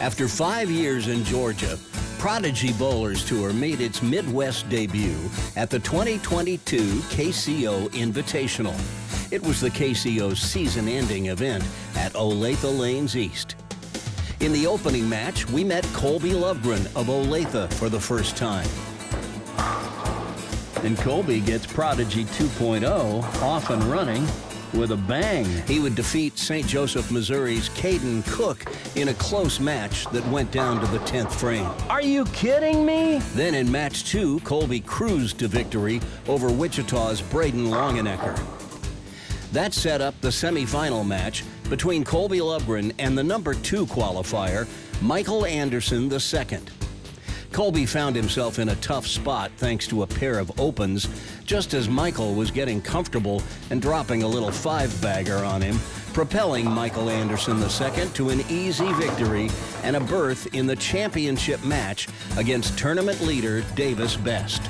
After 5 years in Georgia, Prodigy Bowlers Tour made its Midwest debut at the 2022 KCO Invitational. It was the KCO's season-ending event at Olathe Lanes East. In the opening match, we met Colby Lovegren of Olathe for the first time. And Colby gets Prodigy 2.0 off and running with a bang. He would defeat St. Joseph, Missouri's Caden Cook in a close match that went down to the 10th frame. Are you kidding me? Then in match 2, Colby cruised to victory over Wichita's Braden Longenecker. That set up the semifinal match between Colby Lovegren and the number 2 qualifier, Michael Anderson II. Colby found himself in a tough spot thanks to a pair of opens, just as Michael was getting comfortable and dropping a little 5-bagger on him, propelling Michael Anderson II to an easy victory and a berth in the championship match against tournament leader Davis Best.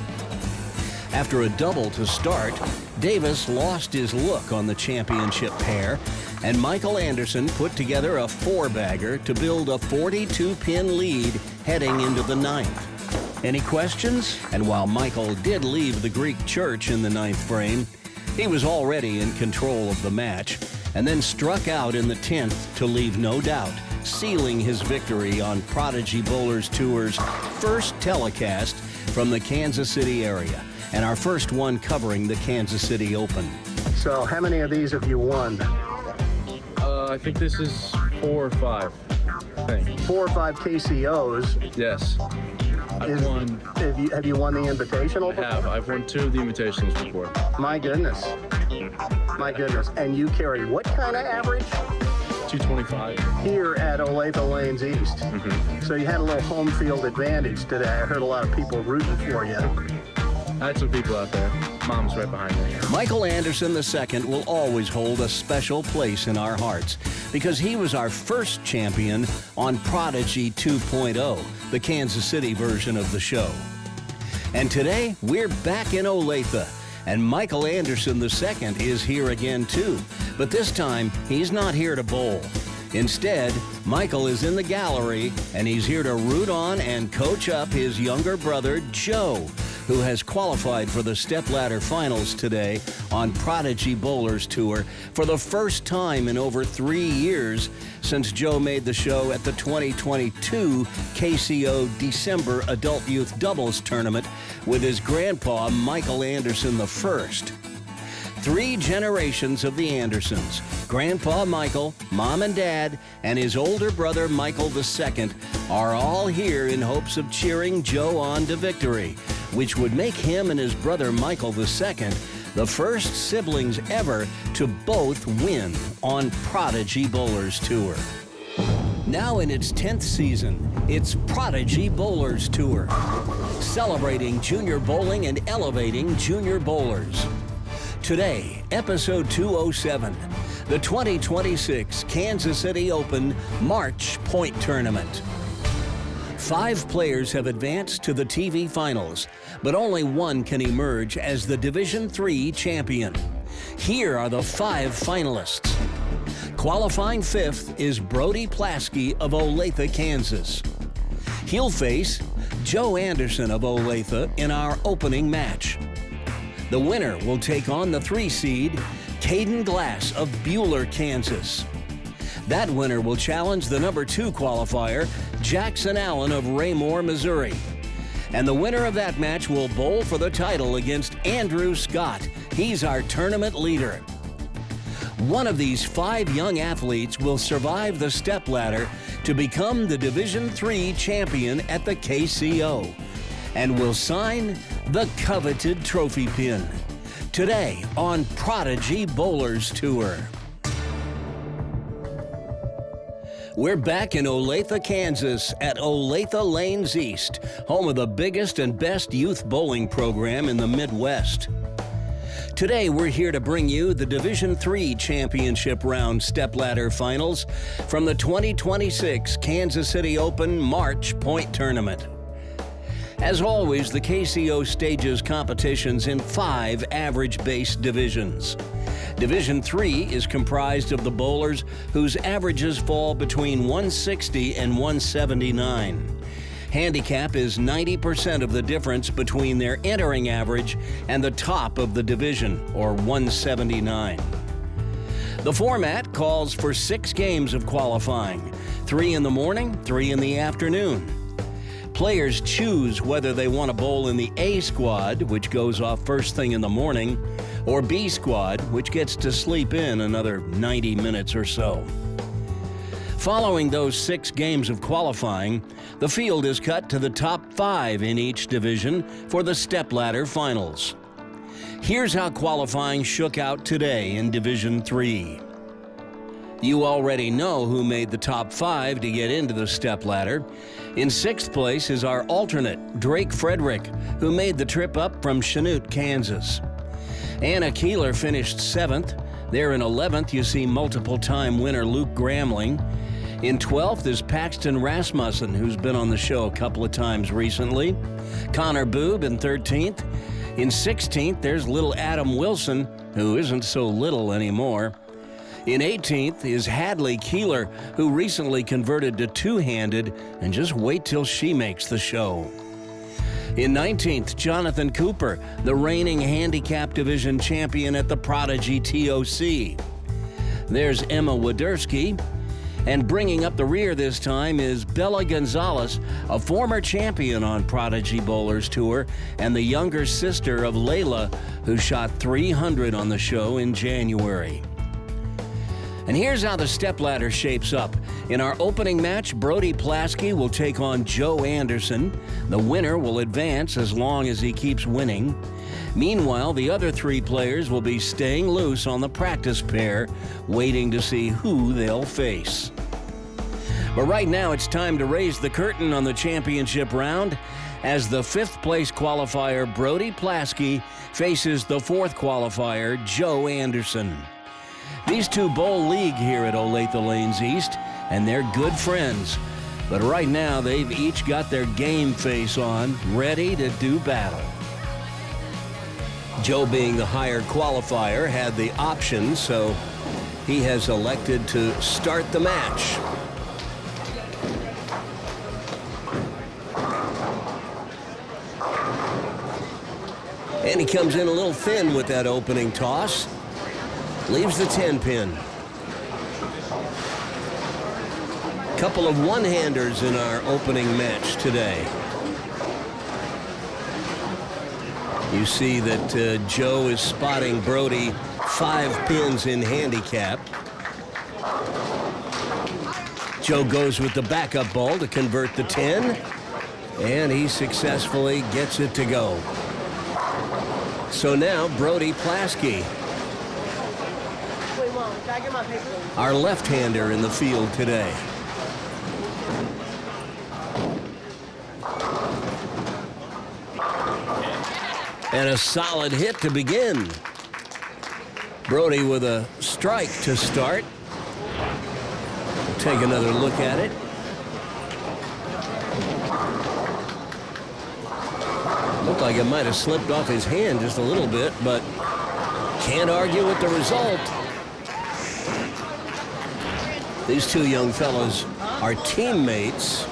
After a double to start, Davis lost his look on the championship pair, and Michael Anderson put together a 4-bagger to build a 42-pin lead heading into the 9th. Any questions? And while Michael did leave the Greek church in the 9th frame, he was already in control of the match, and then struck out in the 10th to leave no doubt, sealing his victory on Prodigy Bowlers Tour's first telecast from the Kansas City area, and our first one covering the Kansas City Open. So how many of these have you won? I think this is 4 or 5. I think. 4 or 5 KCOs. Yes. I've won. Have you won the Invitational before? I have. I've won 2 of the Invitationals before. My goodness. My goodness. And you carry what kind of average? 225. Here at Olathe Lanes East. So you had a little home field advantage today. I heard a lot of people rooting for you. I had some people out there. Mom's right behind me. Michael Anderson II will always hold a special place in our hearts because he was our first champion on Prodigy 2.0, the Kansas City version of the show. And today, we're back in Olathe, and Michael Anderson II is here again too. But this time, he's not here to bowl. Instead, Michael is in the gallery, and he's here to root on and coach up his younger brother, Joe, who has qualified for the Stepladder Finals today on Prodigy Bowlers Tour for the first time in over 3 years since Joe made the show at the 2022 KCO December Adult Youth Doubles Tournament with his grandpa, Michael Anderson I. 3 generations of the Andersons, Grandpa Michael, Mom and Dad, and his older brother Michael II, are all here in hopes of cheering Joe on to victory, which would make him and his brother Michael II the first siblings ever to both win on Prodigy Bowlers Tour. Now in its 10th season, it's Prodigy Bowlers Tour, celebrating junior bowling and elevating junior bowlers. Today, episode 207, the 2026 Kansas City Open March Point Tournament. 5 players have advanced to the TV finals, but only one can emerge as the Division III champion. Here are the 5 finalists. Qualifying 5th is Brody Plaskey of Olathe, Kansas. He'll face Joe Anderson of Olathe in our opening match. The winner will take on the 3 seed, Caden Glass of Buhler, Kansas. That winner will challenge the number 2 qualifier, Jackson Allen of Raymore, Missouri. And the winner of that match will bowl for the title against Andrew Scott. He's our tournament leader. One of these 5 young athletes will survive the stepladder to become the Division III champion at the KCO and will sign the coveted trophy pin. Today on Prodigy Bowlers Tour. We're back in Olathe, Kansas at Olathe Lanes East, home of the biggest and best youth bowling program in the Midwest. Today, we're here to bring you the Division III Championship Round Stepladder Finals from the 2026 Kansas City Open March Point Tournament. As always, the KCO stages competitions in 5 average-based divisions. Division 3 is comprised of the bowlers whose averages fall between 160 and 179. Handicap is 90% of the difference between their entering average and the top of the division, or 179. The format calls for 6 games of qualifying, 3 in the morning, 3 in the afternoon. Players choose whether they want to bowl in the A squad, which goes off first thing in the morning, or B squad, which gets to sleep in another 90 minutes or so. Following those 6 games of qualifying, the field is cut to the top 5 in each division for the Stepladder finals. Here's how qualifying shook out today in Division 3. You already know who made the top 5 to get into the Stepladder. In 6th place is our alternate, Drake Frederick, who made the trip up from Chanute, Kansas. Anna Keeler finished 7th. There in 11th, you see multiple-time winner Luke Gramling. In 12th is Paxton Rasmussen, who's been on the show a couple of times recently. Connor Boob in 13th. In 16th, there's little Adam Wilson, who isn't so little anymore. In 18th is Hadley Keeler, who recently converted to two-handed, and just wait till she makes the show. In 19th, Jonathan Cooper, the reigning handicap division champion at the Prodigy TOC. There's Emma Wadersky. And bringing up the rear this time is Bella Gonzalez, a former champion on Prodigy Bowlers Tour and the younger sister of Layla, who shot 300 on the show in January. And here's how the Stepladder shapes up. In our opening match, Brody Plaskey will take on Joe Anderson. The winner will advance as long as he keeps winning. Meanwhile, the other 3 players will be staying loose on the practice pair, waiting to see who they'll face. But right now, it's time to raise the curtain on the championship round as the 5th place qualifier, Brody Plaskey, faces the 4th qualifier, Joe Anderson. These 2 bowl league here at Olathe Lanes East, and they're good friends. But right now, they've each got their game face on, ready to do battle. Joe, being the higher qualifier, had the option, so he has elected to start the match. And he comes in a little thin with that opening toss. Leaves the 10-pin. Couple of one-handers in our opening match today. You see that Joe is spotting Brody 5 pins in handicap. Joe goes with the backup ball to convert the 10, and he successfully gets it to go. So now Brody Plaskey, our left-hander in the field today. And a solid hit to begin. Brody with a strike to start. We'll take another look at it. Looked like it might have slipped off his hand just a little bit, but can't argue with the result. These 2 young fellas are teammates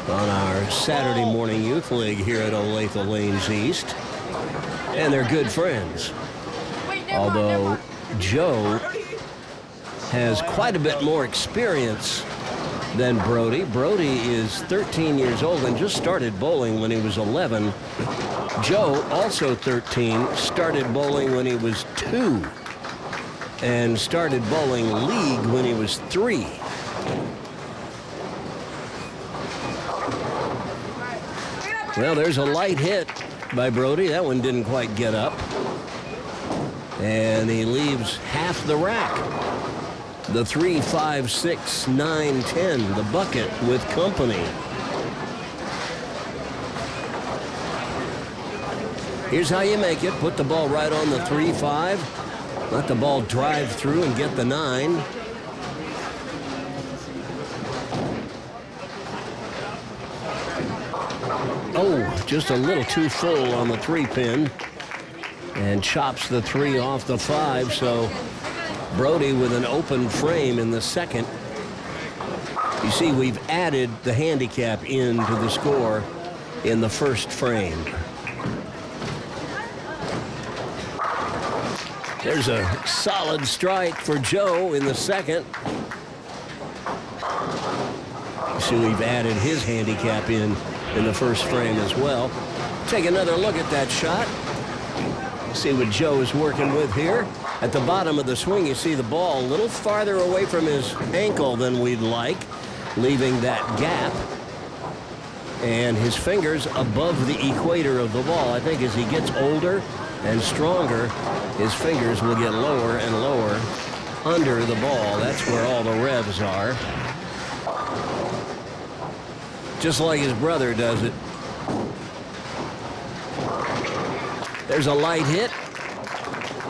on our Saturday morning youth league here at Olathe Lanes East, and they're good friends. Although Joe has quite a bit more experience than Brody. Brody is 13 years old and just started bowling when he was 11. Joe, also 13, started bowling when he was 2 and started bowling league when he was 3. Well, there's a light hit by Brody. That one didn't quite get up. And he leaves half the rack. The 3, 5, 6, 9, 10, the bucket with company. Here's how you make it. Put the ball right on the 3, 5. Let the ball drive through and get the 9. Oh, just a little too full on the 3-pin. and chops the 3 off the 5. So Brody with an open frame in the second. You see, we've added the handicap into the score in the first frame. There's a solid strike for Joe in the second. You see, we've added his handicap in the first frame as well. Take another look at that shot. See what Joe is working with here. At the bottom of the swing, you see the ball a little farther away from his ankle than we'd like, leaving that gap. And his fingers above the equator of the ball. I think as he gets older and stronger, his fingers will get lower and lower under the ball. That's where all the revs are. Just like his brother does it. There's a light hit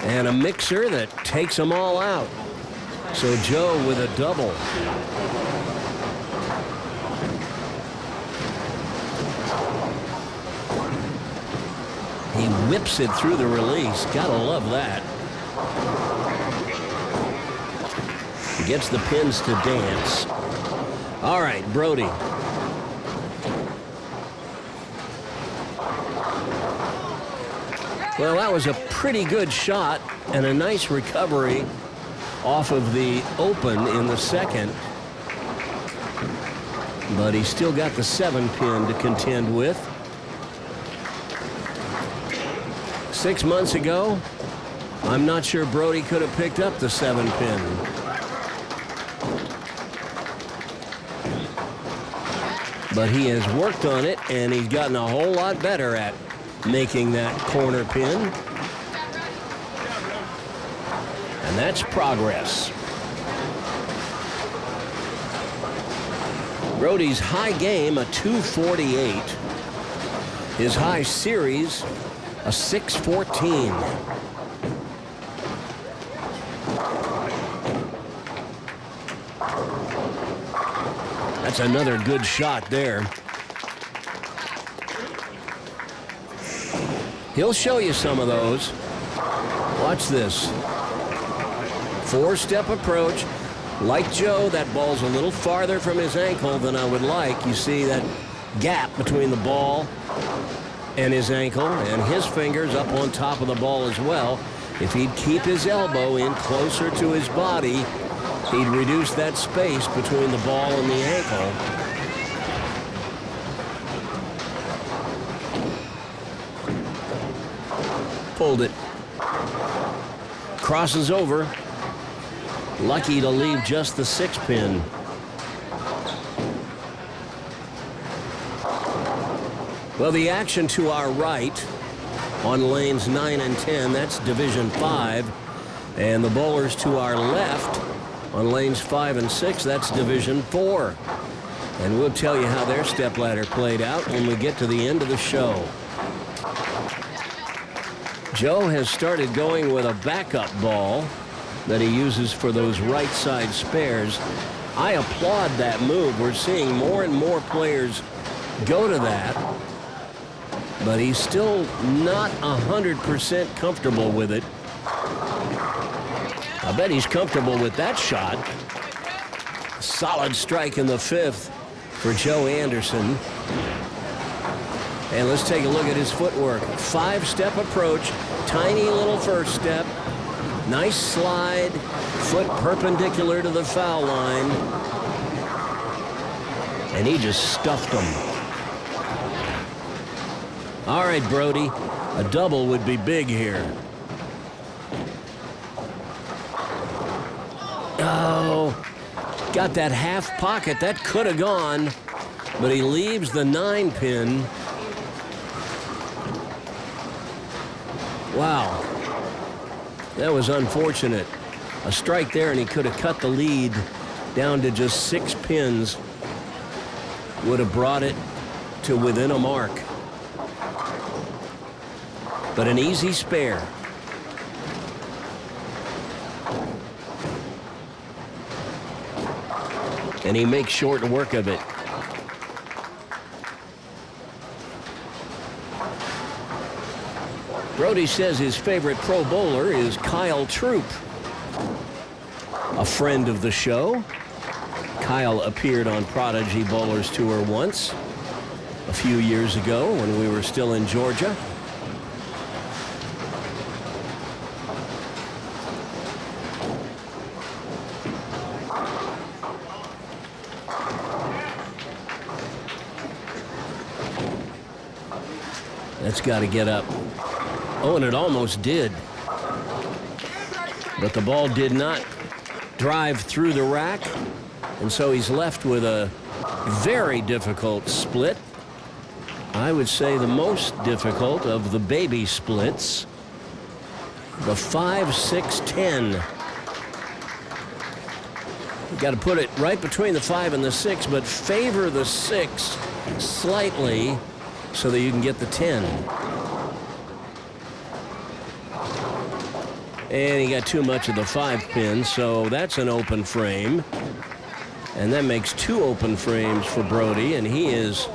and a mixer that takes them all out. So Joe with a double. He whips it through the release. Gotta love that. He gets the pins to dance. All right, Brody. Well, that was a pretty good shot and a nice recovery off of the open in the second. But he's still got the 7-pin to contend with. 6 months ago, I'm not sure Brody could have picked up the 7-pin. But he has worked on it, and he's gotten a whole lot better at making that corner pin. And that's progress. Brody's high game, a 248. His high series, a 614. That's another good shot there. He'll show you some of those. Watch this. 4-step approach. Like Joe, that ball's a little farther from his ankle than I would like. You see that gap between the ball and his ankle, and his fingers up on top of the ball as well. If he'd keep his elbow in closer to his body, he'd reduce that space between the ball and the ankle. Pulled it. Crosses over. Lucky to leave just the 6-pin. Well, the action to our right on lanes 9 and 10, that's Division 5. And the bowlers to our left on lanes 5 and 6, that's Division 4. And we'll tell you how their stepladder played out when we get to the end of the show. Joe has started going with a backup ball that he uses for those right side spares. I applaud that move. We're seeing more and more players go to that, but he's still not 100% comfortable with it. I bet he's comfortable with that shot. Solid strike in the 5th for Joe Anderson. And let's take a look at his footwork. 5-step approach, tiny little first step, nice slide, foot perpendicular to the foul line. And he just stuffed him. All right, Brody, a double would be big here. Oh, got that half pocket. That could have gone, but he leaves the 9-pin. Wow, that was unfortunate. A strike there, and he could have cut the lead down to just 6 pins. Would have brought it to within a mark. But an easy spare. And he makes short work of it. Brody says his favorite pro bowler is Kyle Troop, a friend of the show. Kyle appeared on Prodigy Bowlers Tour once, a few years ago when we were still in Georgia. That's got to get up. Oh, and it almost did. But the ball did not drive through the rack, and so he's left with a very difficult split. I would say the most difficult of the baby splits. The 5, 6, 10. You've got to put it right between the 5 and the 6, but favor the 6 slightly so that you can get the 10. And he got too much of the 5 pin, so that's an open frame. And that makes 2 open frames for Brody, and he is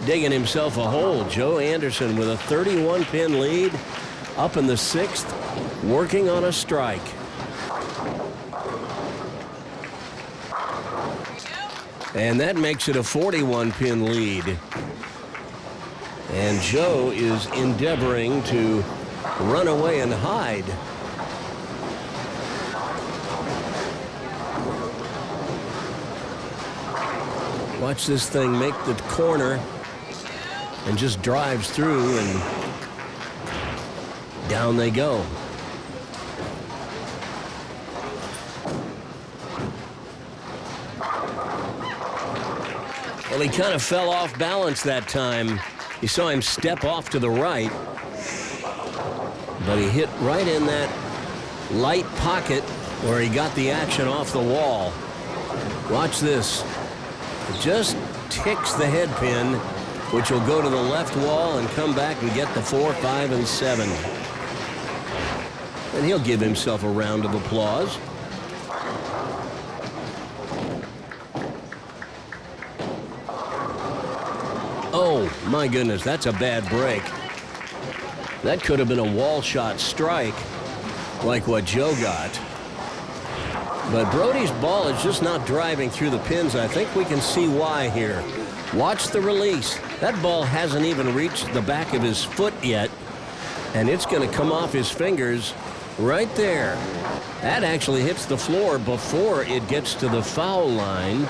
digging himself a hole. Joe Anderson with a 31-pin lead, up in the 6th, working on a strike. And that makes it a 41-pin lead. And Joe is endeavoring to run away and hide. Watch this thing make the corner and just drives through, and down they go. Well, he kind of fell off balance that time. You saw him step off to the right, but he hit right in that light pocket where he got the action off the wall. Watch this. It just ticks the head pin, which will go to the left wall and come back and get the 4, 5, and 7. And he'll give himself a round of applause. Oh, my goodness, that's a bad break. That could have been a wall shot strike like what Joe got. But Brody's ball is just not driving through the pins. I think we can see why here. Watch the release. That ball hasn't even reached the back of his foot yet, and it's going to come off his fingers right there. That actually hits the floor before it gets to the foul line.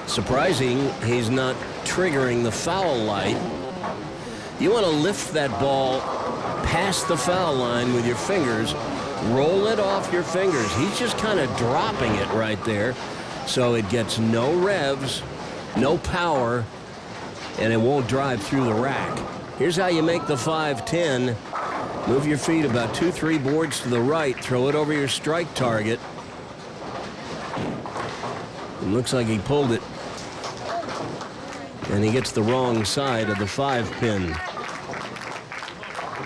Surprising he's not triggering the foul light. You want to lift that ball past the foul line with your fingers. Roll it off your fingers. He's just kind of dropping it right there, so it gets no revs, no power, and it won't drive through the rack. Here's how you make the 5-10. Move your feet about 2-3 boards to the right. Throw it over your strike target. It looks like he pulled it, and he gets the wrong side of the 5 pin.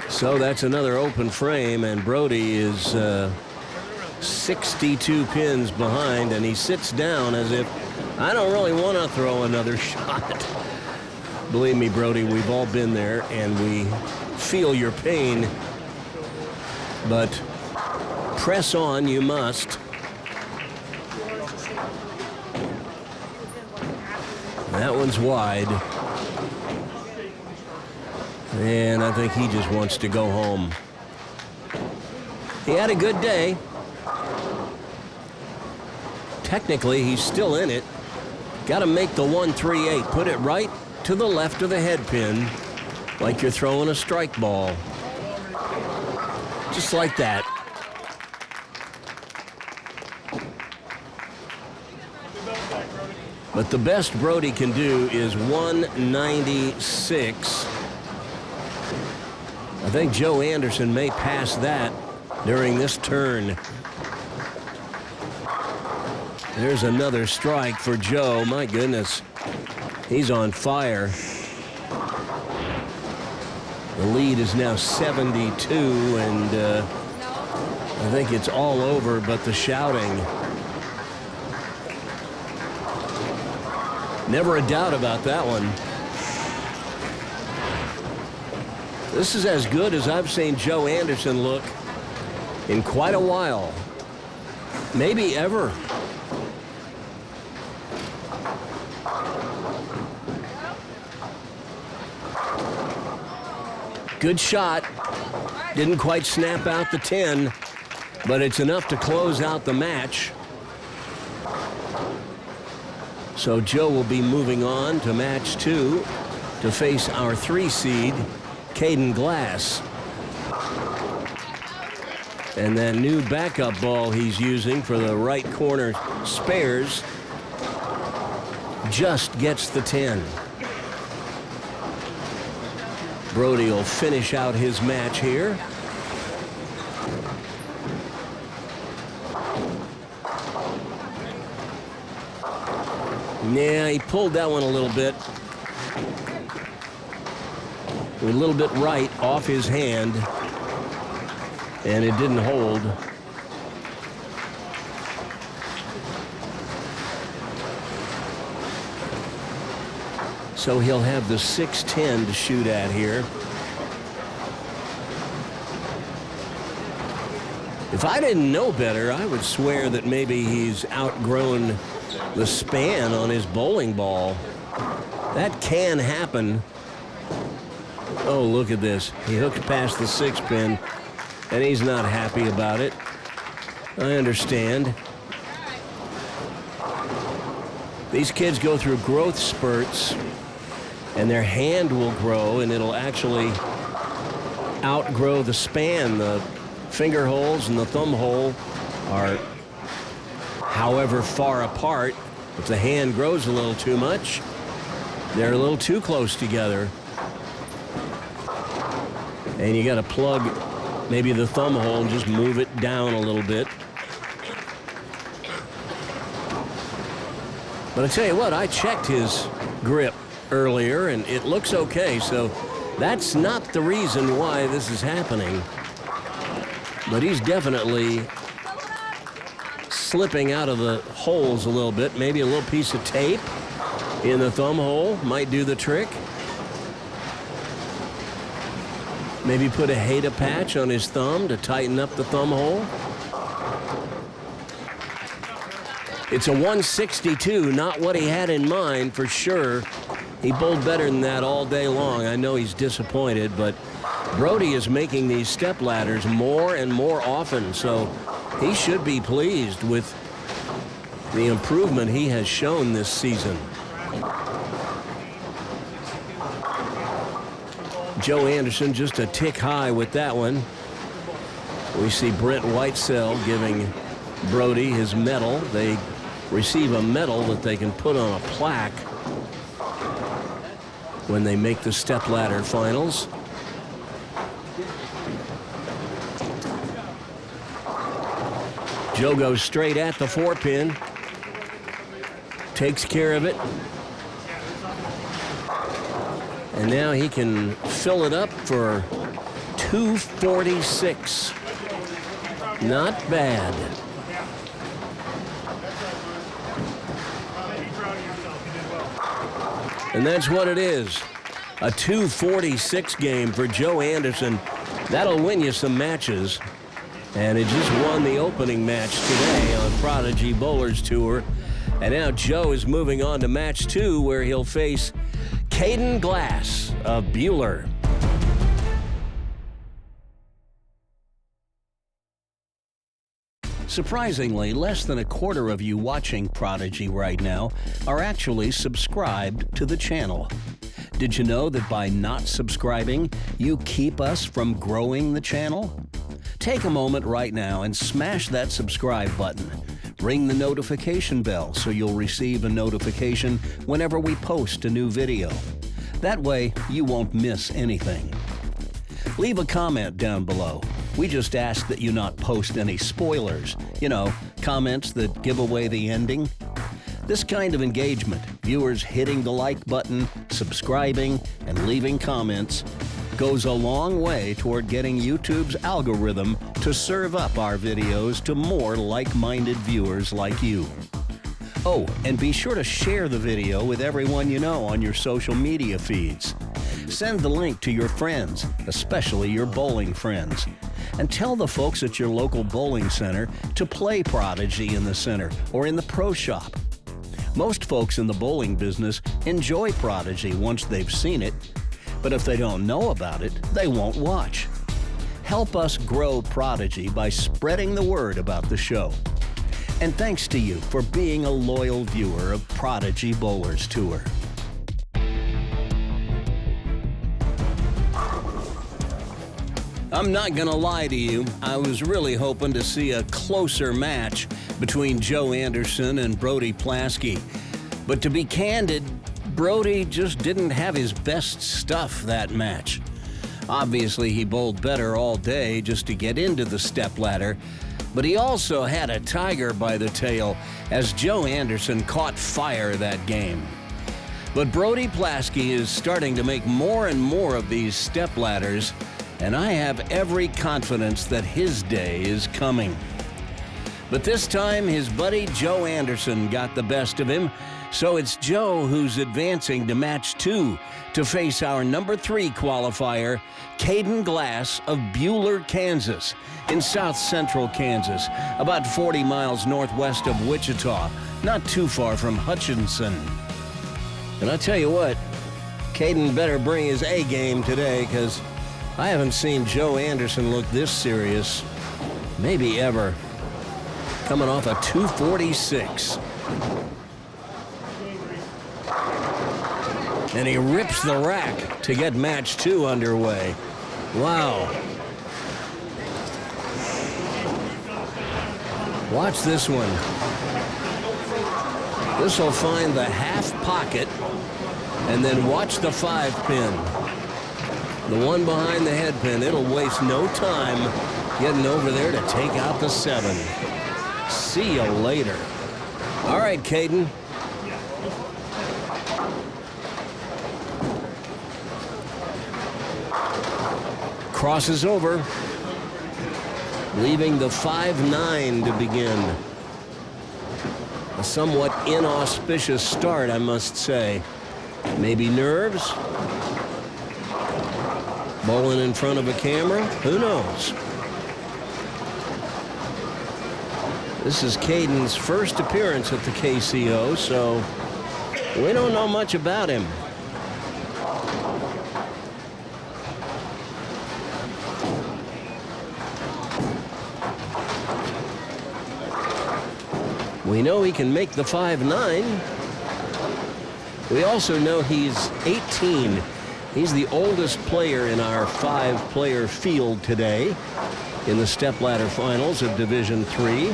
So that's another open frame, and Brody is 62 pins behind, and he sits down as if, I don't really want to throw another shot. Believe me, Brody, we've all been there, and we feel your pain, but press on, you must. That one's wide. And I think he just wants to go home. He had a good day. Technically, he's still in it. Got to make the 1-3-8. Put it right to the left of the head pin, like you're throwing a strike ball. Just like that. But the best Brody can do is 196. I think Joe Anderson may pass that during this turn. There's another strike for Joe. My goodness, he's on fire. The lead is now 72, and I think it's all over but the shouting. Never a doubt about that one. This is as good as I've seen Joe Anderson look in quite a while. Maybe ever. Good shot. Didn't quite snap out the 10, but it's enough to close out the match. So Joe will be moving on to match 2 to face our 3 seed, Caden Glass. And that new backup ball he's using for the right corner spares just gets the 10. Brody will finish out his match here. Yeah, he pulled that one a little bit. A little bit right off his hand, and it didn't hold. So he'll have the 6-10 to shoot at here. If I didn't know better, I would swear that maybe he's outgrown the span on his bowling ball. That can happen. Oh, look at this. He hooked past the 6-pin, and he's not happy about it. I understand. These kids go through growth spurts, and their hand will grow, and it'll actually outgrow the span. The finger holes and the thumb hole are however far apart. If the hand grows a little too much, they're a little too close together. And you got to plug maybe the thumb hole and just move it down a little bit. But I tell you what, I checked his grip earlier, and it looks okay. So that's not the reason why this is happening. But he's definitely slipping out of the holes a little bit. Maybe a little piece of tape in the thumb hole might do the trick. Maybe put a Haida patch on his thumb to tighten up the thumb hole. It's a 162, not what he had in mind for sure. He bowled better than that all day long. I know he's disappointed, but Brody is making these step ladders more and more often, so he should be pleased with the improvement he has shown this season. Joe Anderson just a tick high with that one. We see Brent Whitesell giving Brody his medal. They receive a medal that they can put on a plaque when they make the stepladder finals. Joe goes straight at the 4-pin, takes care of it, and now he can fill it up for 246. Not bad. And that's what it is. A 246 game for Joe Anderson. That'll win you some matches. And it just won the opening match today on Prodigy Bowlers Tour. And now Joe is moving on to match 2, where he'll face Caden Glass of Buhler. Surprisingly, less than a quarter of you watching Prodigy right now are actually subscribed to the channel. Did you know that by not subscribing, you keep us from growing the channel? Take a moment right now and smash that subscribe button. Ring the notification bell so you'll receive a notification whenever we post a new video. That way, you won't miss anything. Leave a comment down below. We just ask that you not post any spoilers. You know, comments that give away the ending. This kind of engagement, viewers hitting the like button, subscribing, and leaving comments, goes a long way toward getting YouTube's algorithm to serve up our videos to more like-minded viewers like you. Oh, and be sure to share the video with everyone you know on your social media feeds. Send the link to your friends, especially your bowling friends. And tell the folks at your local bowling center to play Prodigy in the center or in the pro shop. Most folks in the bowling business enjoy Prodigy once they've seen it, but if they don't know about it, they won't watch. Help us grow Prodigy by spreading the word about the show. And thanks to you for being a loyal viewer of Prodigy Bowlers Tour. I'm not gonna lie to you, I was really hoping to see a closer match between Joe Anderson and Brody Plaskey. But to be candid, Brody just didn't have his best stuff that match. Obviously, he bowled better all day just to get into the stepladder, but he also had a tiger by the tail as Joe Anderson caught fire that game. But Brody Plaskey is starting to make more and more of these stepladders, and I have every confidence that his day is coming. But this time, his buddy Joe Anderson got the best of him, so it's Joe who's advancing to match 2 to face our number 3 qualifier, Caden Glass of Buhler, Kansas, in south central Kansas, about 40 miles northwest of Wichita, not too far from Hutchinson. And I tell you what, Caden better bring his A game today, because I haven't seen Joe Anderson look this serious, maybe ever. Coming off a 246. And he rips the rack to get match 2 underway. Wow. Watch this one. This will find the half pocket, and then watch the 5-pin. The one behind the head pin, it'll waste no time getting over there to take out the 7. See you later. All right, Caden. Crosses over, leaving the 5-9 to begin. A somewhat inauspicious start, I must say. Maybe nerves? Bowling in front of a camera? Who knows? This is Caden's first appearance at the KCO, so we don't know much about him. We know he can make the 5-9. We also know he's 18. He's the oldest player in our 5-player field today in the stepladder finals of Division III.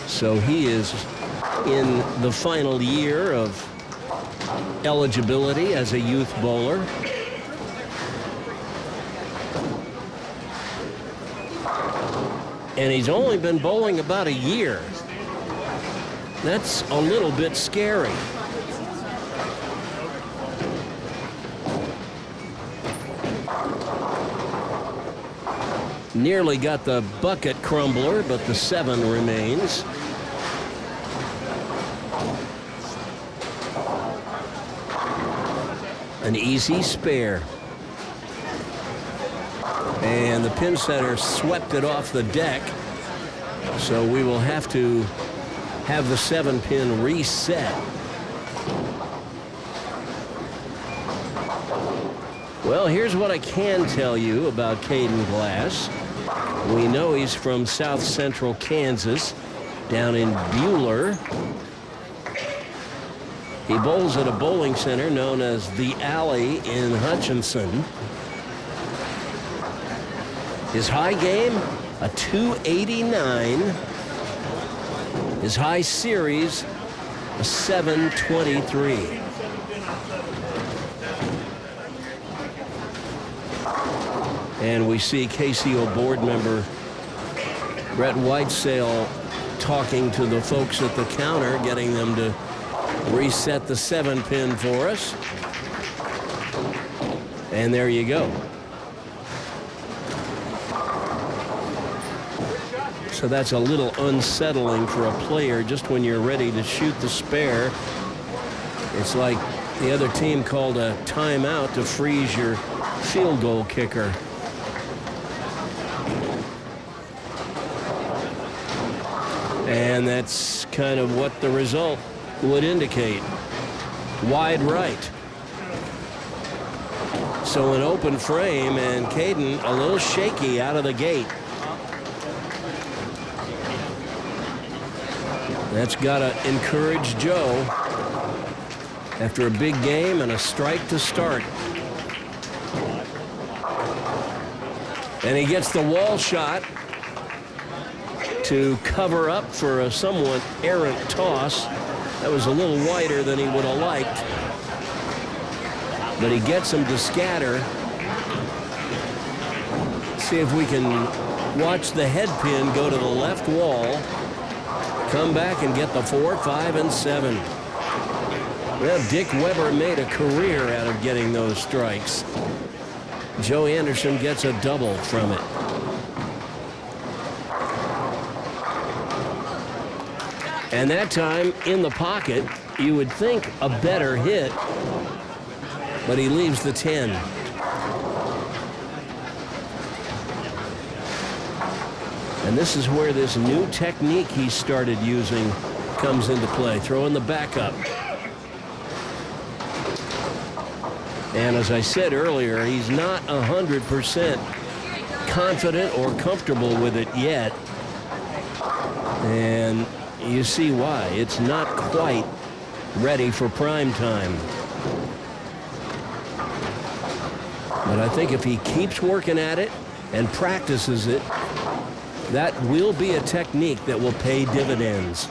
So he is in the final year of eligibility as a youth bowler. And he's only been bowling about a year. That's a little bit scary. Nearly got the bucket crumbler, but the 7 remains. An easy spare. And the pin setter swept it off the deck. So we will have to have the 7-pin reset. Well, here's what I can tell you about Caden Glass. We know he's from south central Kansas, down in Buhler. He bowls at a bowling center known as The Alley in Hutchinson. His high game, a 289. His high series, a 723. And we see KCO board member Brett Whitesail talking to the folks at the counter, getting them to reset the 7-pin for us. And there you go. So that's a little unsettling for a player just when you're ready to shoot the spare. It's like The other team called a timeout to freeze your field goal kicker. And that's kind of what the result would indicate. Wide right. So an open frame, and Caden a little shaky out of the gate. That's got to encourage Joe after a big game and a strike to start. And he gets the wall shot to cover up for a somewhat errant toss. That was a little wider than he would have liked. But he gets him to scatter. See if we can watch the head pin go to the left wall. Come back and get the 4, 5, and 7. Well, Dick Weber made a career out of getting those strikes. Joe Anderson gets a double from it. And that time in the pocket, you would think a better hit, but he leaves the 10. And this is where this new technique he started using comes into play, throwing the backup. And as I said earlier, he's not 100% confident or comfortable with it yet. And you see why. It's not quite ready for prime time. But I think if he keeps working at it and practices it, that will be a technique that will pay dividends.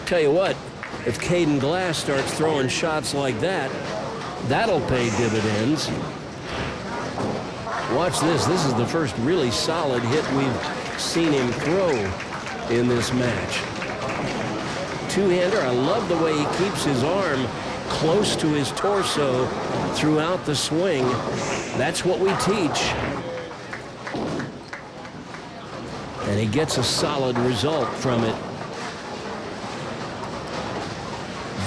Tell you what, if Caden Glass starts throwing shots like that, that'll pay dividends. Watch this. This is the first really solid hit we've seen him throw in this match. Two-hander. I love the way he keeps his arm close to his torso throughout the swing. That's what we teach. And he gets a solid result from it.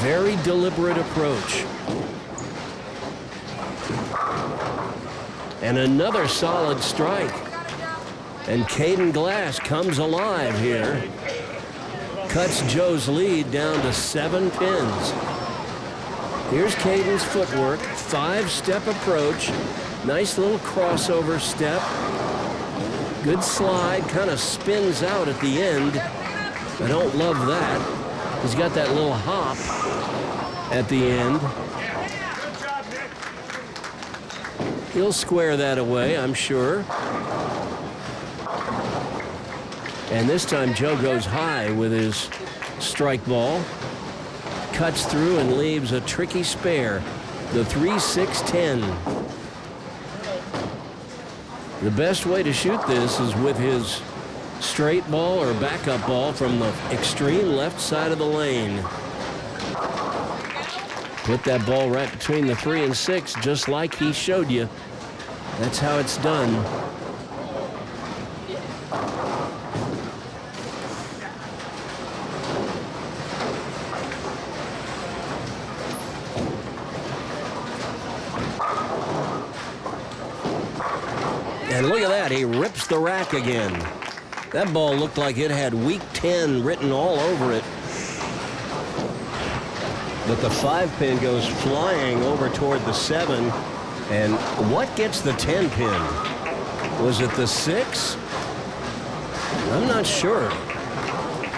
Very deliberate approach. And another solid strike. And Caden Glass comes alive here. Cuts Joe's lead down to 7 pins. Here's Caden's footwork. 5-step approach. Nice little crossover step. Good slide. Kind of spins out at the end. I don't love that. He's got that little hop at the end. He'll square that away, I'm sure. And this time Joe goes high with his strike ball. Cuts through and leaves a tricky spare. The 3-6-10. The best way to shoot this is with his straight ball or backup ball from the extreme left side of the lane. Put that ball right between the 3 and 6, just like he showed you. That's how it's done. And look at that, he rips the rack again. That ball looked like it had week 10 written all over it. But the 5-pin goes flying over toward the 7. And what gets the 10-pin? Was it the 6? I'm not sure.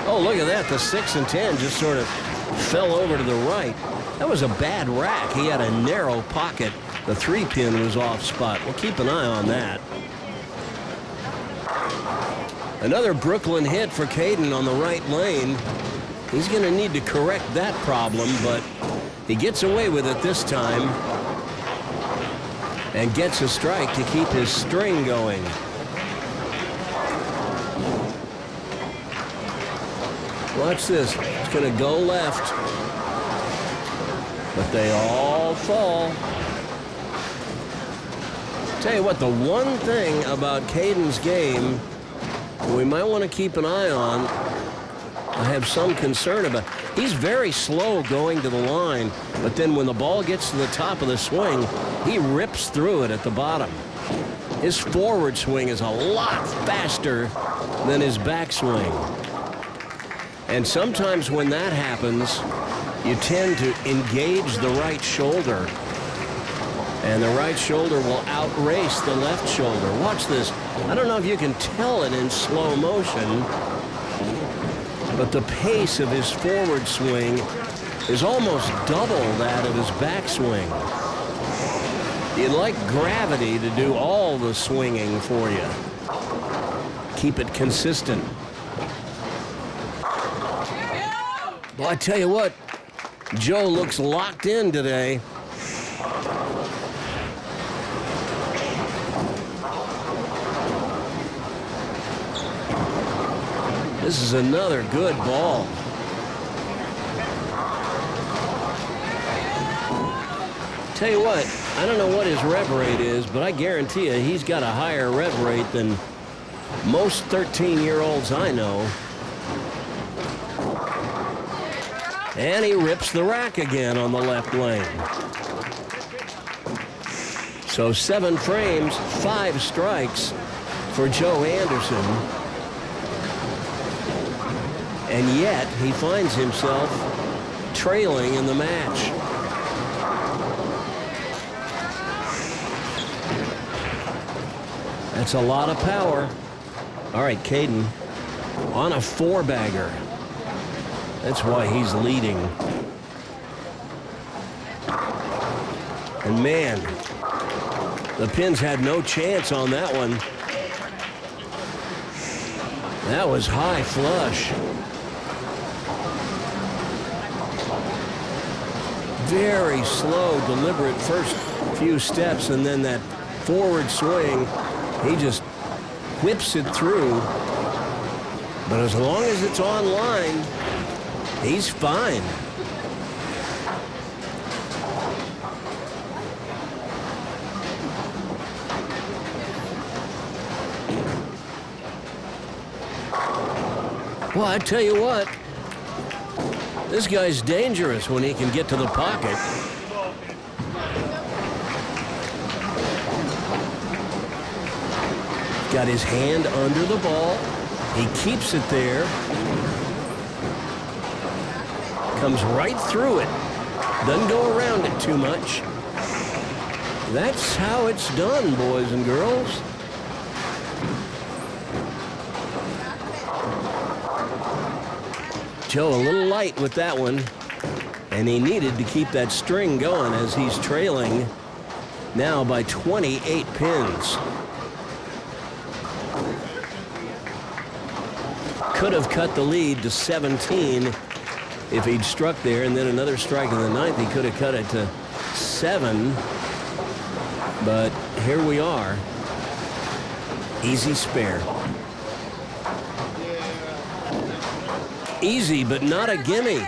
Oh, look at that. The 6 and 10 just sort of fell over to the right. That was a bad rack. He had a narrow pocket. The 3-pin was off spot. We'll keep an eye on that. Another Brooklyn hit for Caden on the right lane. He's going to need to correct that problem, but he gets away with it this time and gets a strike to keep his string going. Watch this. It's going to go left, but they all fall. Tell you what, the one thing about Caden's game we might want to keep an eye on I have some concern about. He's very slow going to the line, but then when the ball gets to the top of the swing, he rips through it at the bottom. His forward swing is a lot faster than his backswing. And sometimes when that happens, you tend to engage the right shoulder. And the right shoulder will outrace the left shoulder. Watch this. I don't know if you can tell it in slow motion, but the pace of his forward swing is almost double that of his backswing. You'd like gravity to do all the swinging for you. Keep it consistent. Well, I tell you what, Joe looks locked in today. This is another good ball. Tell you what, I don't know what his rev rate is, but I guarantee you he's got a higher rev rate than most 13-year-olds I know. And he rips the rack again on the left lane. So 7 frames, 5 strikes for Joe Anderson. And yet, he finds himself trailing in the match. That's a lot of power. All right, Caden on a 4-bagger. That's why he's leading. And man, the pins had no chance on that one. That was high flush. Very slow, deliberate first few steps, and then that forward swing, he just whips it through. But as long as it's on line, he's fine. Well, I tell you what, this guy's dangerous when he can get to the pocket. Got his hand under the ball. He keeps it there. Comes right through it. Doesn't go around it too much. That's how it's done, boys and girls. Joe a little light with that one, and he needed to keep that string going as he's trailing now by 28 pins. Could have cut the lead to 17 if he'd struck there, and then another strike in the 9th. He could have cut it to 7, but here we are. Easy spare. Easy, but not a gimme.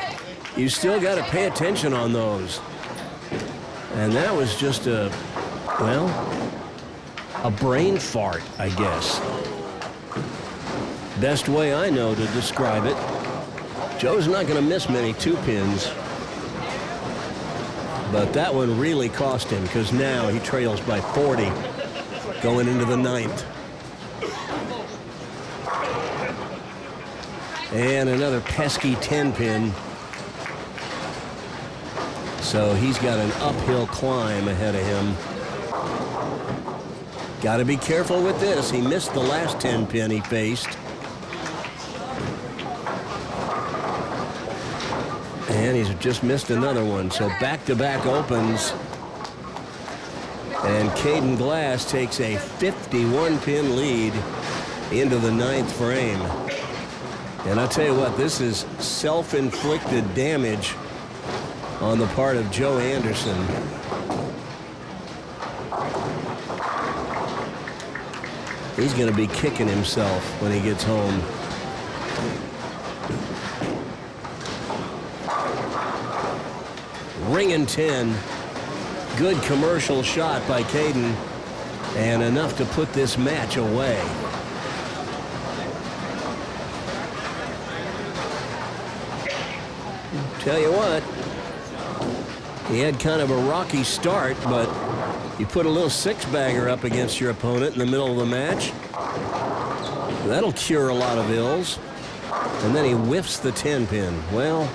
You still got to pay attention on those. And that was just a brain fart, I guess. Best way I know to describe it. Joe's not going to miss many 2-pins. But that one really cost him, because now he trails by 40 going into the 9th. And another pesky 10-pin. So he's got an uphill climb ahead of him. Got to be careful with this. He missed the last 10-pin he faced. And he's just missed another one. So back-to-back opens. And Caden Glass takes a 51-pin lead into the 9th frame. And I'll tell you what, this is self-inflicted damage on the part of Joe Anderson. He's going to be kicking himself when he gets home. Ringing 10. Good commercial shot by Caden, and enough to put this match away. Tell you what, he had kind of a rocky start, but you put a little six-bagger up against your opponent in the middle of the match, that'll cure a lot of ills. And then he whiffs the 10-pin. Well,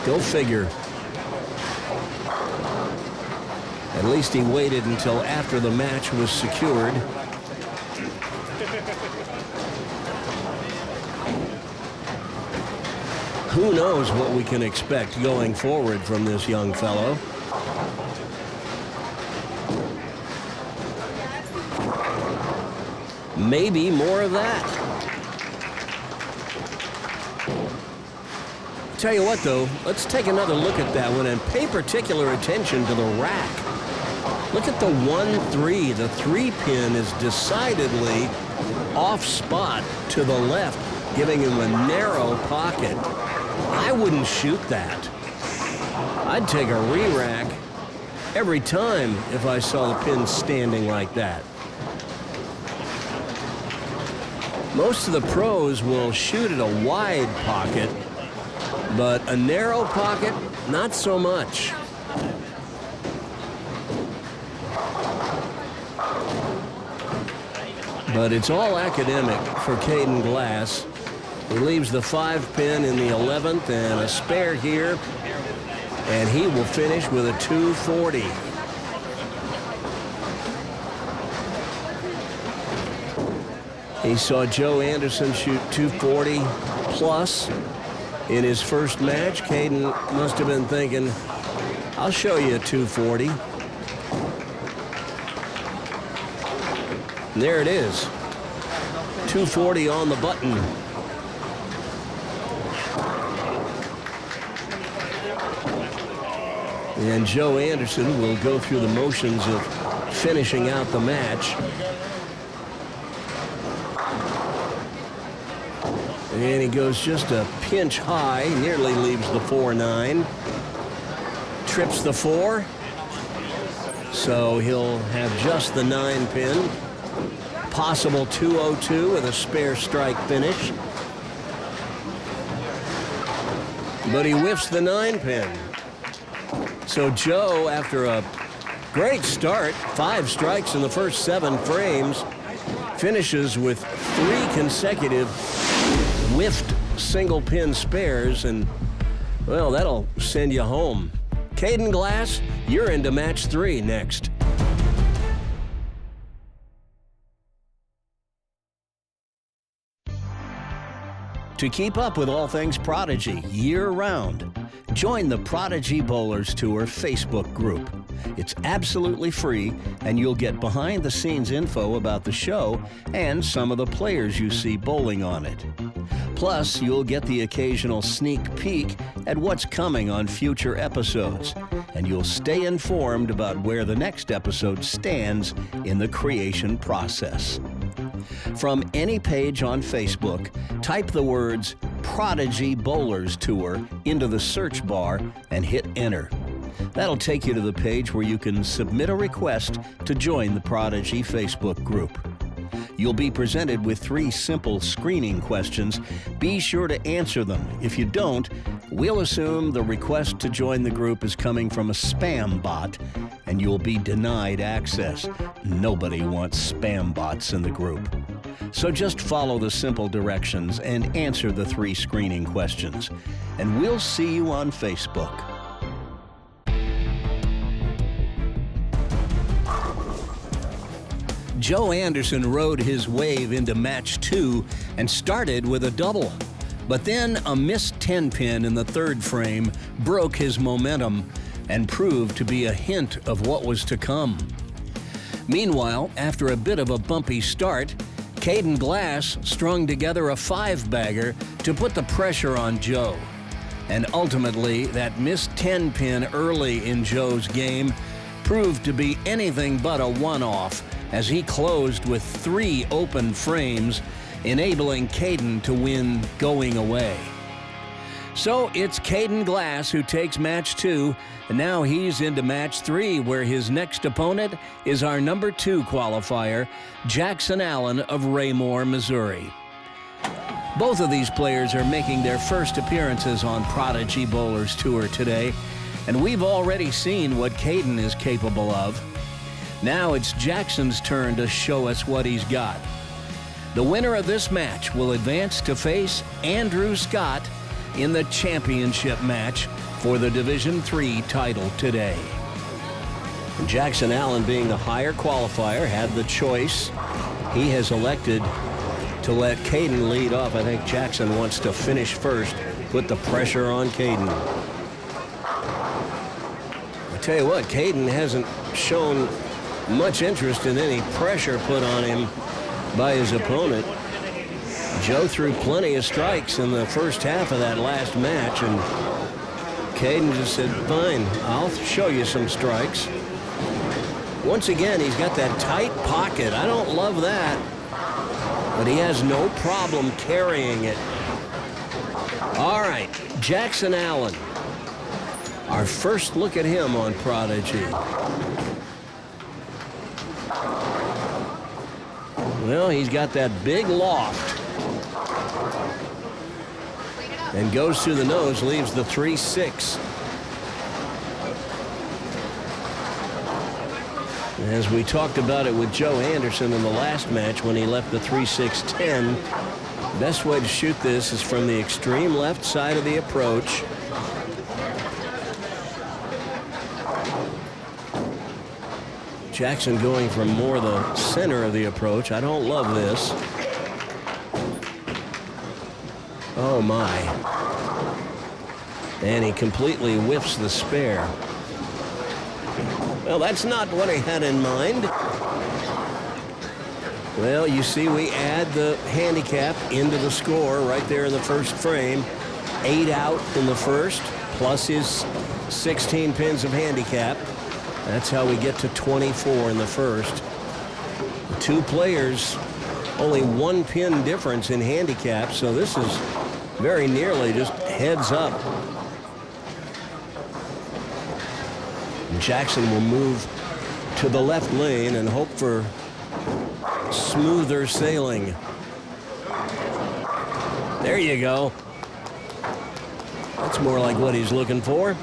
go figure. At least he waited until after the match was secured. Who knows what we can expect going forward from this young fellow. Maybe more of that. Tell you what, though, let's take another look at that one and pay particular attention to the rack. Look at the 1-3. The 3-pin is decidedly off spot to the left, giving him a narrow pocket. I wouldn't shoot that. I'd take a re-rack every time if I saw the pin standing like that. Most of the pros will shoot at a wide pocket, but a narrow pocket, not so much. But it's all academic for Caden Glass. He leaves the 5-pin in the 11th and a spare here, and he will finish with a 240. He saw Joe Anderson shoot 240 plus in his first match. Caden must have been thinking, I'll show you a 240. And there it is. 240 on the button. And Joe Anderson will go through the motions of finishing out the match. And he goes just a pinch high, nearly leaves the 4-9. Trips the 4. So he'll have just the 9-pin. Possible 202 with a spare strike finish. But he whiffs the 9-pin. So Joe, after a great start, 5 strikes in the first 7 frames, finishes with 3 consecutive whiffed single pin spares, and well, that'll send you home. Caden Glass, you're into match 3 next. To keep up with all things Prodigy year-round, join the Prodigy Bowlers Tour Facebook group. It's absolutely free, and you'll get behind-the-scenes info about the show and some of the players you see bowling on it. Plus, you'll get the occasional sneak peek at what's coming on future episodes, and you'll stay informed about where the next episode stands in the creation process. From any page on Facebook, type the words Prodigy Bowlers Tour into the search bar and hit enter. That'll take you to the page where you can submit a request to join the Prodigy Facebook group. You'll be presented with 3 simple screening questions. Be sure to answer them. If you don't, we'll assume the request to join the group is coming from a spam bot, and you'll be denied access. Nobody wants spam bots in the group. So just follow the simple directions and answer the 3 screening questions. And we'll see you on Facebook. Joe Anderson rode his wave into match 2 and started with a double. But then a missed 10-pin in the 3rd frame broke his momentum and proved to be a hint of what was to come. Meanwhile, after a bit of a bumpy start, Caden Glass strung together a 5-bagger to put the pressure on Joe. And ultimately, that missed 10-pin early in Joe's game proved to be anything but a one-off, as he closed with 3 open frames, enabling Caden to win going away. So it's Caden Glass who takes match 2, and now he's into match 3, where his next opponent is our number 2 qualifier, Jackson Allen of Raymore, Missouri. Both of these players are making their first appearances on Prodigy Bowlers Tour today, and we've already seen what Caden is capable of. Now it's Jackson's turn to show us what he's got. The winner of this match will advance to face Andrew Scott in the championship match for the Division III title today. Jackson Allen, being the higher qualifier, had the choice. He has elected to let Caden lead off. I think Jackson wants to finish first, put the pressure on Caden. I tell you what, Caden hasn't shown much interest in any pressure put on him by his opponent. Joe threw plenty of strikes in the first half of that last match, and Caden just said, fine, I'll show you some strikes. Once again, he's got that tight pocket. I don't love that, but he has no problem carrying it. All right, Jackson Allen. Our first look at him on Prodigy. Well, he's got that big loft. And goes through the nose, leaves the 3-6. As we talked about it with Joe Anderson in the last match when he left the 3-6-10, best way to shoot this is from the extreme left side of the approach. Jackson going from more the center of the approach. I don't love this. Oh my. And he completely whiffs the spare. Well, that's not what he had in mind. Well, you see, we add the handicap into the score right there in the first frame. 8 out in the first, plus his 16 pins of handicap. That's how we get to 24 in the first. Two players, only 1 pin difference in handicap, so this is very nearly just heads up. Jackson will move to the left lane and hope for smoother sailing. There you go. That's more like what he's looking for.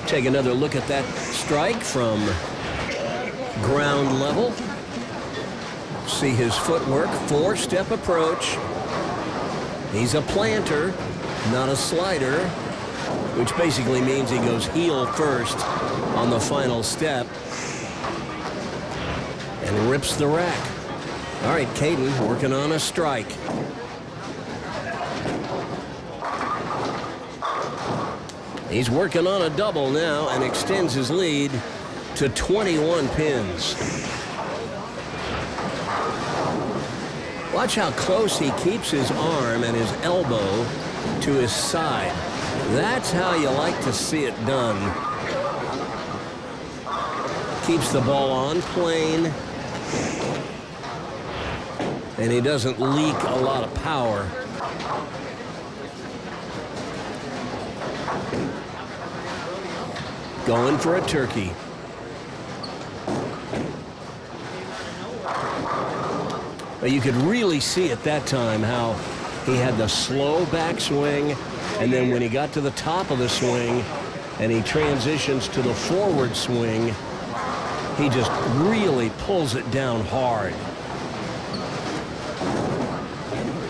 Take another look at that strike from ground level. See his footwork, 4-step approach. He's a planter, not a slider, which basically means he goes heel first on the final step and rips the rack. All right, Caden working on a strike. He's working on a double now and extends his lead to 21 pins. Watch how close he keeps his arm and his elbow to his side. That's how you like to see it done. Keeps the ball on plane. And he doesn't leak a lot of power. Going for a turkey. But you could really see at that time how he had the slow backswing, and then when he got to the top of the swing and he transitions to the forward swing, he just really pulls it down hard.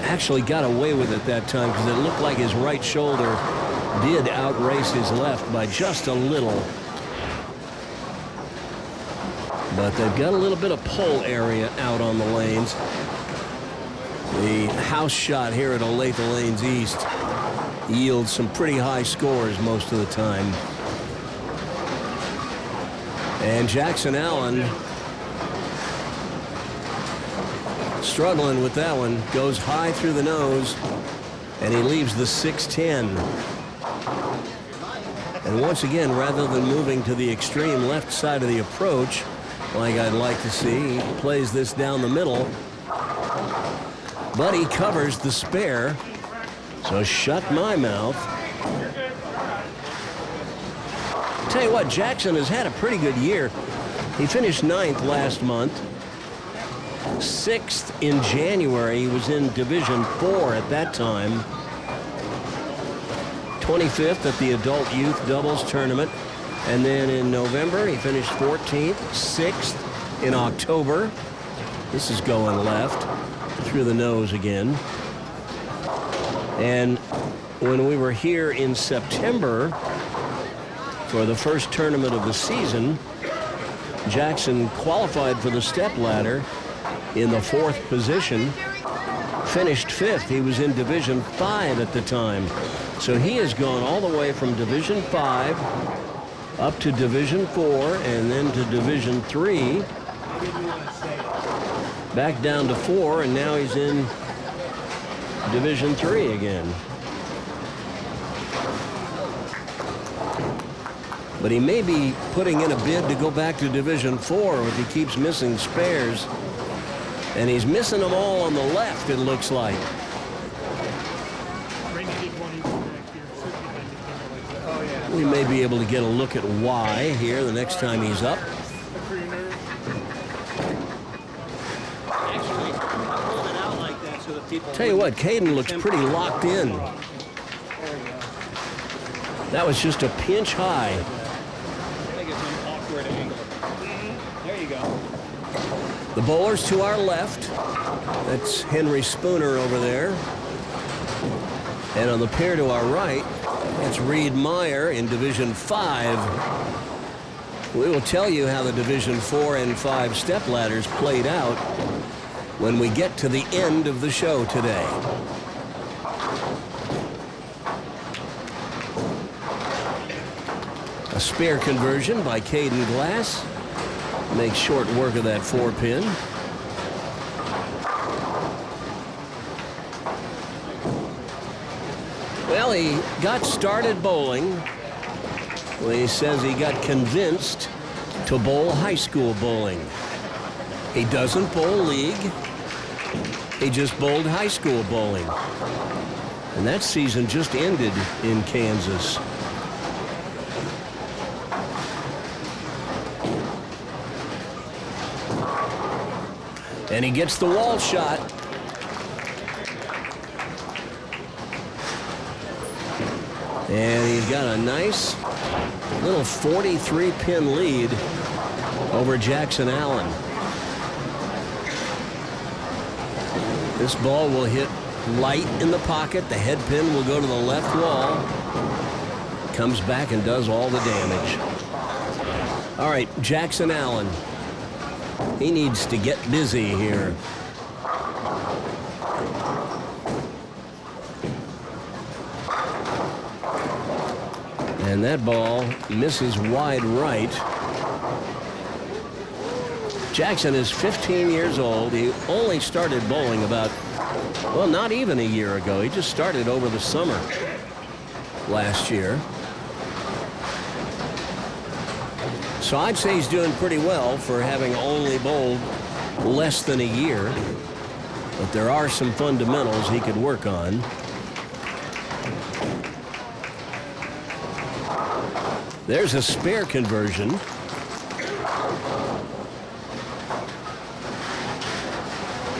Actually got away with it that time because it looked like his right shoulder did outrace his left by just a little. But they've got a little bit of pull area out on the lanes. The house shot here at Olathe Lanes East yields some pretty high scores most of the time. And Jackson Allen struggling with that one. Goes high through the nose, and he leaves the 6-10. And once again, rather than moving to the extreme left side of the approach, like I'd like to see, he plays this down the middle. But he covers the spare, so shut my mouth. Tell you what, Jackson has had a pretty good year. He finished 9th last month. 6th in January. He was in Division 4 at that time. 25th at the Adult Youth Doubles Tournament. And then in November, he finished 14th, 6th in October. This is going left through the nose again. And when we were here in September for the first tournament of the season, Jackson qualified for the stepladder in the 4th position, finished 5th. He was in Division 5 at the time. So he has gone all the way from Division 5 up to Division 4 and then to Division 3, back down to 4, and now he's in Division 3 again. But he may be putting in a bid to go back to Division 4 if he keeps missing spares. And he's missing them all on the left, it looks like. We may be able to get a look at why here the next time he's up. Tell you what, Caden looks pretty locked in. That was just a pinch high. There you go. The bowlers to our left. That's Henry Spooner over there. And on the pair to our right, it's Reed Meyer in Division 5. We will tell you how the Division 4 and 5 stepladders played out when we get to the end of the show today. A spare conversion by Caden Glass. Makes short work of that 4-pin. Well, he got started bowling. Well, he says he got convinced to bowl high school bowling. He doesn't bowl league. He just bowled high school bowling. And that season just ended in Kansas. And he gets the wall shot. And he's got a nice little 43-pin lead over Jackson Allen. This ball will hit light in the pocket. The head pin will go to the left wall. Comes back and does all the damage. All right, Jackson Allen. He needs to get busy here. And that ball misses wide right. Jackson is 15 years old. He only started bowling about, well, not even a year ago. He just started over the summer last year. So I'd say he's doing pretty well for having only bowled less than a year. But there are some fundamentals he could work on. There's a spare conversion.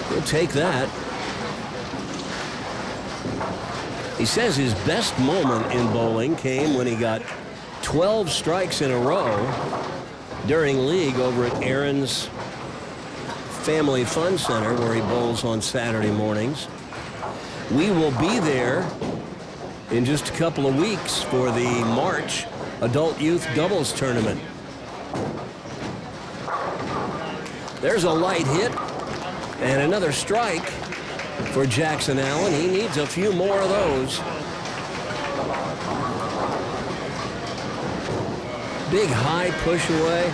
We'll take that. He says his best moment in bowling came when he got 12 strikes in a row during league over at Aaron's Family Fun Center, where he bowls on Saturday mornings. We will be there in just a couple of weeks for the March Adult Youth Doubles Tournament. There's a light hit and another strike for Jackson Allen. He needs a few more of those. Big high push away.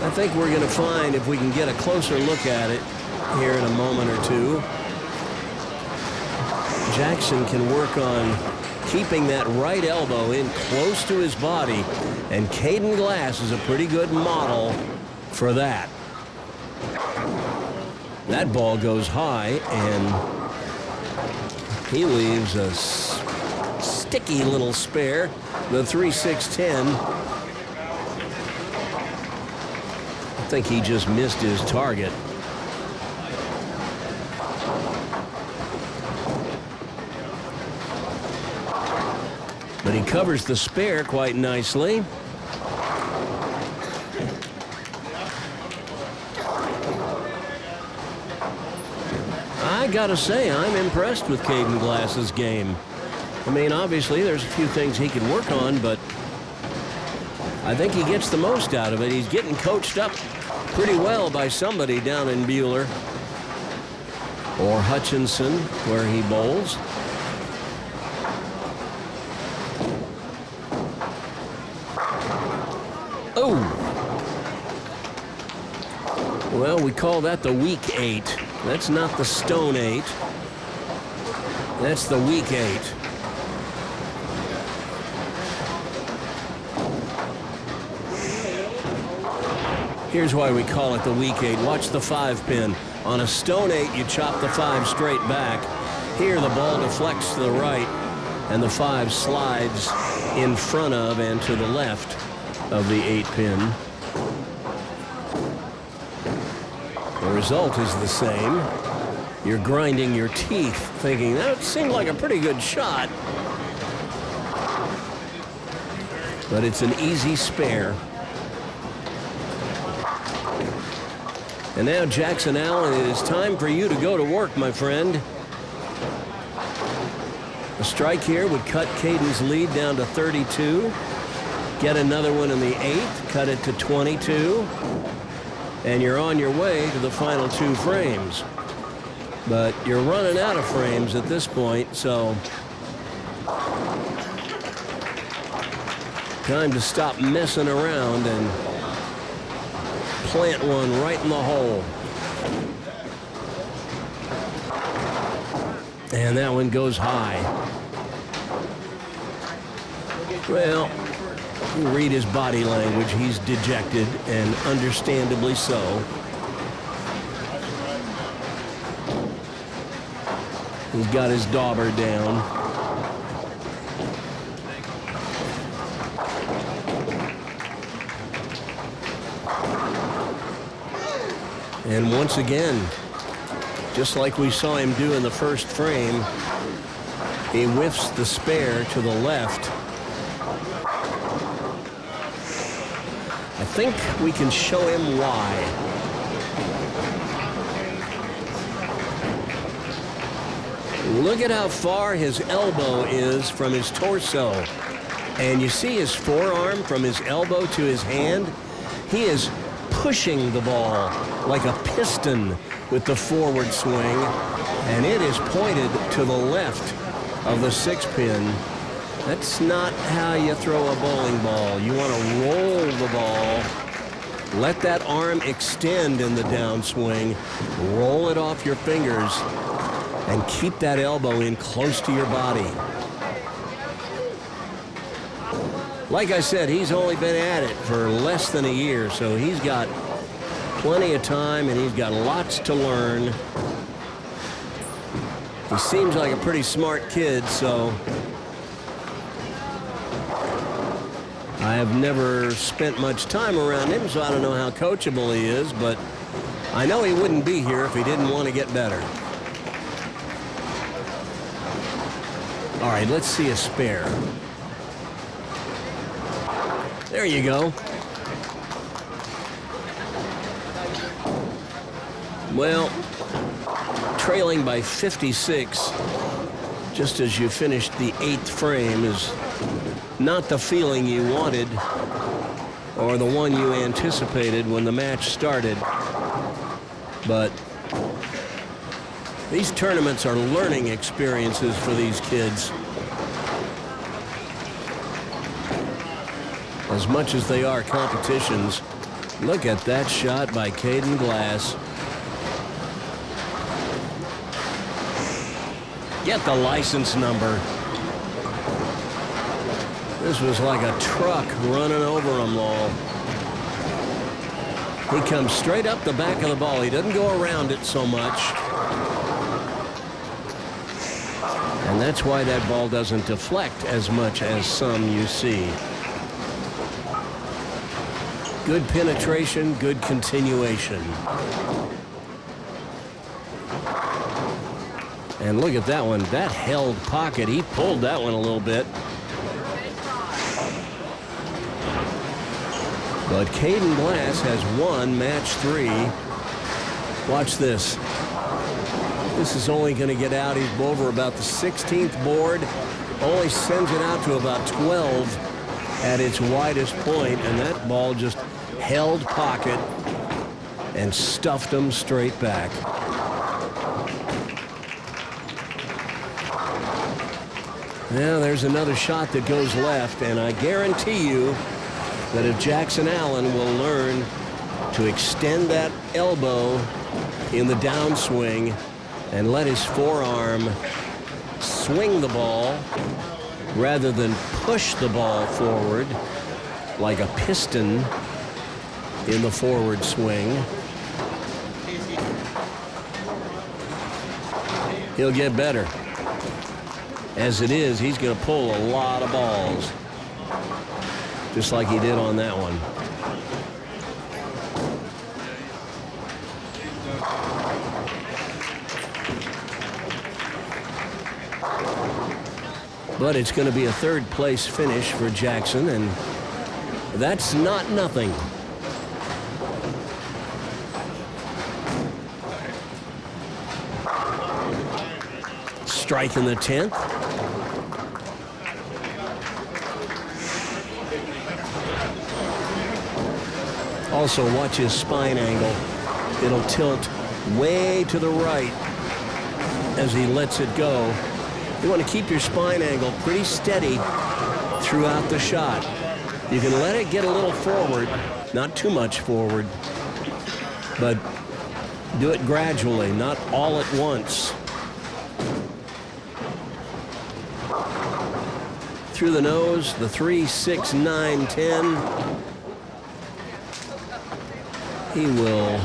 I think we're going to find, if we can get a closer look at it here in a moment or two, Jackson can work on keeping that right elbow in close to his body, and Caden Glass is a pretty good model for that. That ball goes high, and he leaves a sticky little spare, the 3-6-10. think he just missed his target. But he covers the spare quite nicely. I gotta say, I'm impressed with Caden Glass's game. I mean, obviously, there's a few things he can work on, but I think he gets the most out of it. He's getting coached up pretty well by somebody down in Buhler or Hutchinson, where he bowls. Oh! Well, we call that the weak 8. That's not the stone 8. That's the weak 8. Here's why we call it the weak 8. Watch the 5 pin. On a stone 8, you chop the 5 straight back. Here, the ball deflects to the right, and the 5 slides in front of and to the left of the 8 pin. The result is the same. You're grinding your teeth, thinking, that seemed like a pretty good shot. But it's an easy spare. And now, Jackson Allen, it is time for you to go to work, my friend. A strike here would cut Caden's lead down to 32. Get another one in the 8th, cut it to 22. And you're on your way to the final 2 frames. But you're running out of frames at this point, so time to stop messing around and plant one right in the hole. And that one goes high. Well, you read his body language. He's dejected, and understandably so. He's got his dauber down. And once again, just like we saw him do in the first frame, he whiffs the spare to the left. I think we can show him why. Look at how far his elbow is from his torso. And you see his forearm from his elbow to his hand? He is pushing the ball like a piston with the forward swing, and it is pointed to the left of the 6 pin. That's not how you throw a bowling ball. You want to roll the ball, let that arm extend in the downswing, roll it off your fingers, and keep that elbow in close to your body. Like I said, he's only been at it for less than a year, so he's got plenty of time and he's got lots to learn. He seems like a pretty smart kid, so I have never spent much time around him, so I don't know how coachable he is, but I know he wouldn't be here if he didn't want to get better. All right, let's see a spare. There you go. Well, trailing by 56, just as you finished the 8th frame, is not the feeling you wanted or the one you anticipated when the match started. But these tournaments are learning experiences for these kids, as much as they are competitions. Look at that shot by Caden Glass. Get the license number. This was like a truck running over them all. He comes straight up the back of the ball. He doesn't go around it so much. And that's why that ball doesn't deflect as much as some you see. Good penetration, good continuation. And look at that one. That held pocket. He pulled that one a little bit. But Caden Glass has won match 3. Watch this. This is only going to get out. He's over about the 16th board. Only sends it out to about 12 at its widest point, and that ball just held pocket and stuffed him straight back. Now there's another shot that goes left, and I guarantee you that if Jackson Allen will learn to extend that elbow in the downswing and let his forearm swing the ball rather than push the ball forward like a piston in the forward swing, he'll get better. As it is, he's going to pull a lot of balls, just like he did on that one. But it's going to be a third place finish for Jackson, and that's not nothing. Strike in the 10th. Also, watch his spine angle. It'll tilt way to the right as he lets it go. You want to keep your spine angle pretty steady throughout the shot. You can let it get a little forward, not too much forward, but do it gradually, not all at once. Through the nose, the 3, 6, 9, 10. He will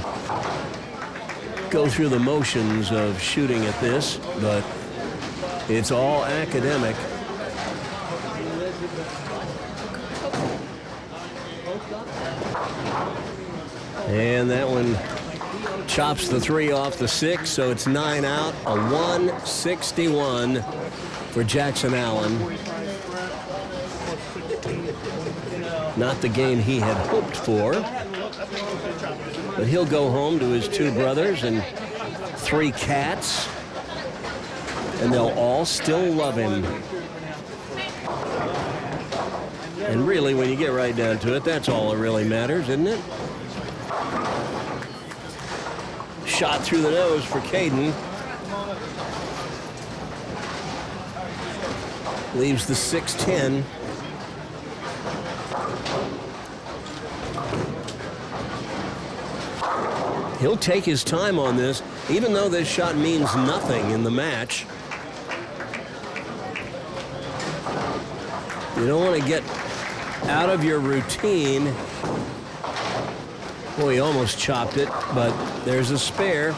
go through the motions of shooting at this, but it's all academic. And that one chops the 3 off the 6, so it's 9 out, a 161 for Jackson Allen. Not the game he had hoped for, but he'll go home to his 2 brothers and 3 cats, and they'll all still love him. And really, when you get right down to it, that's all that really matters, isn't it? Shot through the nose for Caden. Leaves the 6-10. He'll take his time on this, even though this shot means nothing in the match. You don't want to get out of your routine. Boy, he almost chopped it, but there's a spare.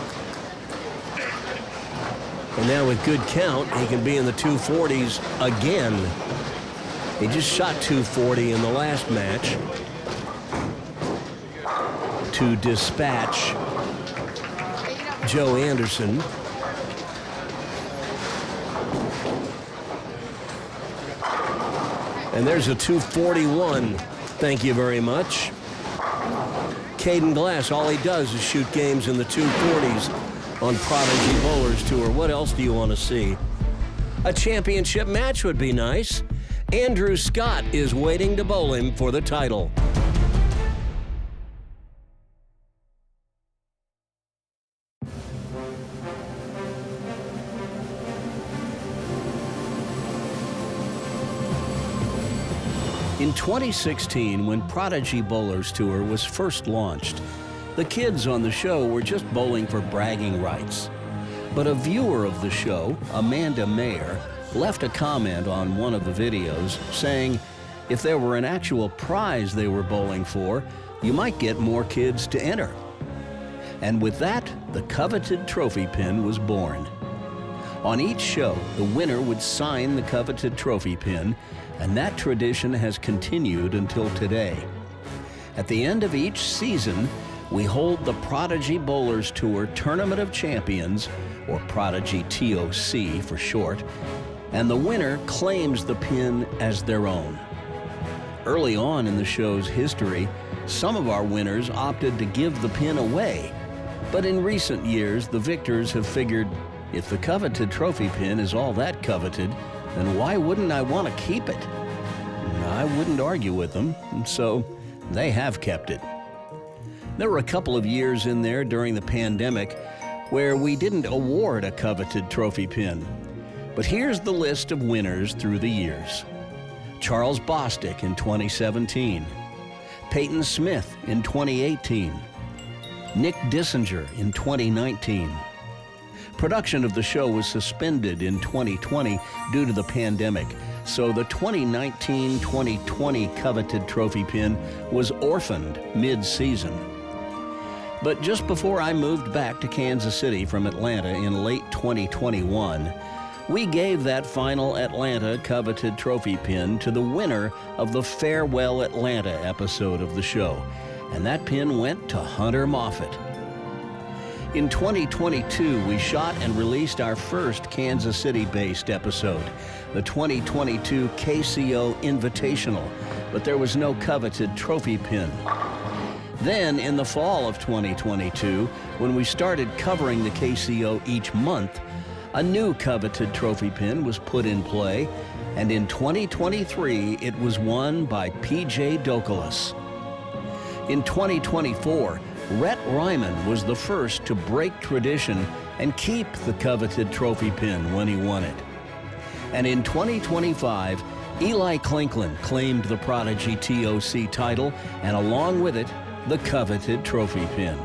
And now with good count, he can be in the 240s again. He just shot 240 in the last match to dispatch Joe Anderson. And there's a 241. Thank you very much. Caden Glass, all he does is shoot games in the 240s on Prodigy Bowlers Tour. What else do you want to see? A championship match would be nice. Andrew Scott is waiting to bowl him for the title. In 2016, when Prodigy Bowlers Tour was first launched, the kids on the show were just bowling for bragging rights. But a viewer of the show, Amanda Mayer, left a comment on one of the videos saying if there were an actual prize they were bowling for, you might get more kids to enter. And with that, the coveted trophy pin was born. On each show, the winner would sign the coveted trophy pin, and that tradition has continued until today. At the end of each season, we hold the Prodigy Bowlers Tour Tournament of Champions, or Prodigy TOC for short, and the winner claims the pin as their own. Early on in the show's history, some of our winners opted to give the pin away, but in recent years, the victors have figured, if the coveted trophy pin is all that coveted, then why wouldn't I want to keep it? I wouldn't argue with them, and so they have kept it. There were a couple of years in there during the pandemic where we didn't award a coveted trophy pin. But here's the list of winners through the years. Charles Bostic in 2017. Peyton Smith in 2018. Nick Dissinger in 2019. Production of the show was suspended in 2020 due to the pandemic, so the 2019-2020 coveted trophy pin was orphaned mid-season. But just before I moved back to Kansas City from Atlanta in late 2021, we gave that final Atlanta coveted trophy pin to the winner of the Farewell Atlanta episode of the show, and that pin went to Hunter Moffett. In 2022, we shot and released our first Kansas City-based episode, the 2022 KCO Invitational, but there was no coveted trophy pin. Then, in the fall of 2022, when we started covering the KCO each month, a new coveted trophy pin was put in play, and in 2023, it was won by P.J. Dokalis. In 2024, Rhett Ryman was the first to break tradition and keep the coveted trophy pin when he won it. And in 2025, Eli Clinklin claimed the Prodigy TOC title, and along with it, the coveted trophy pin.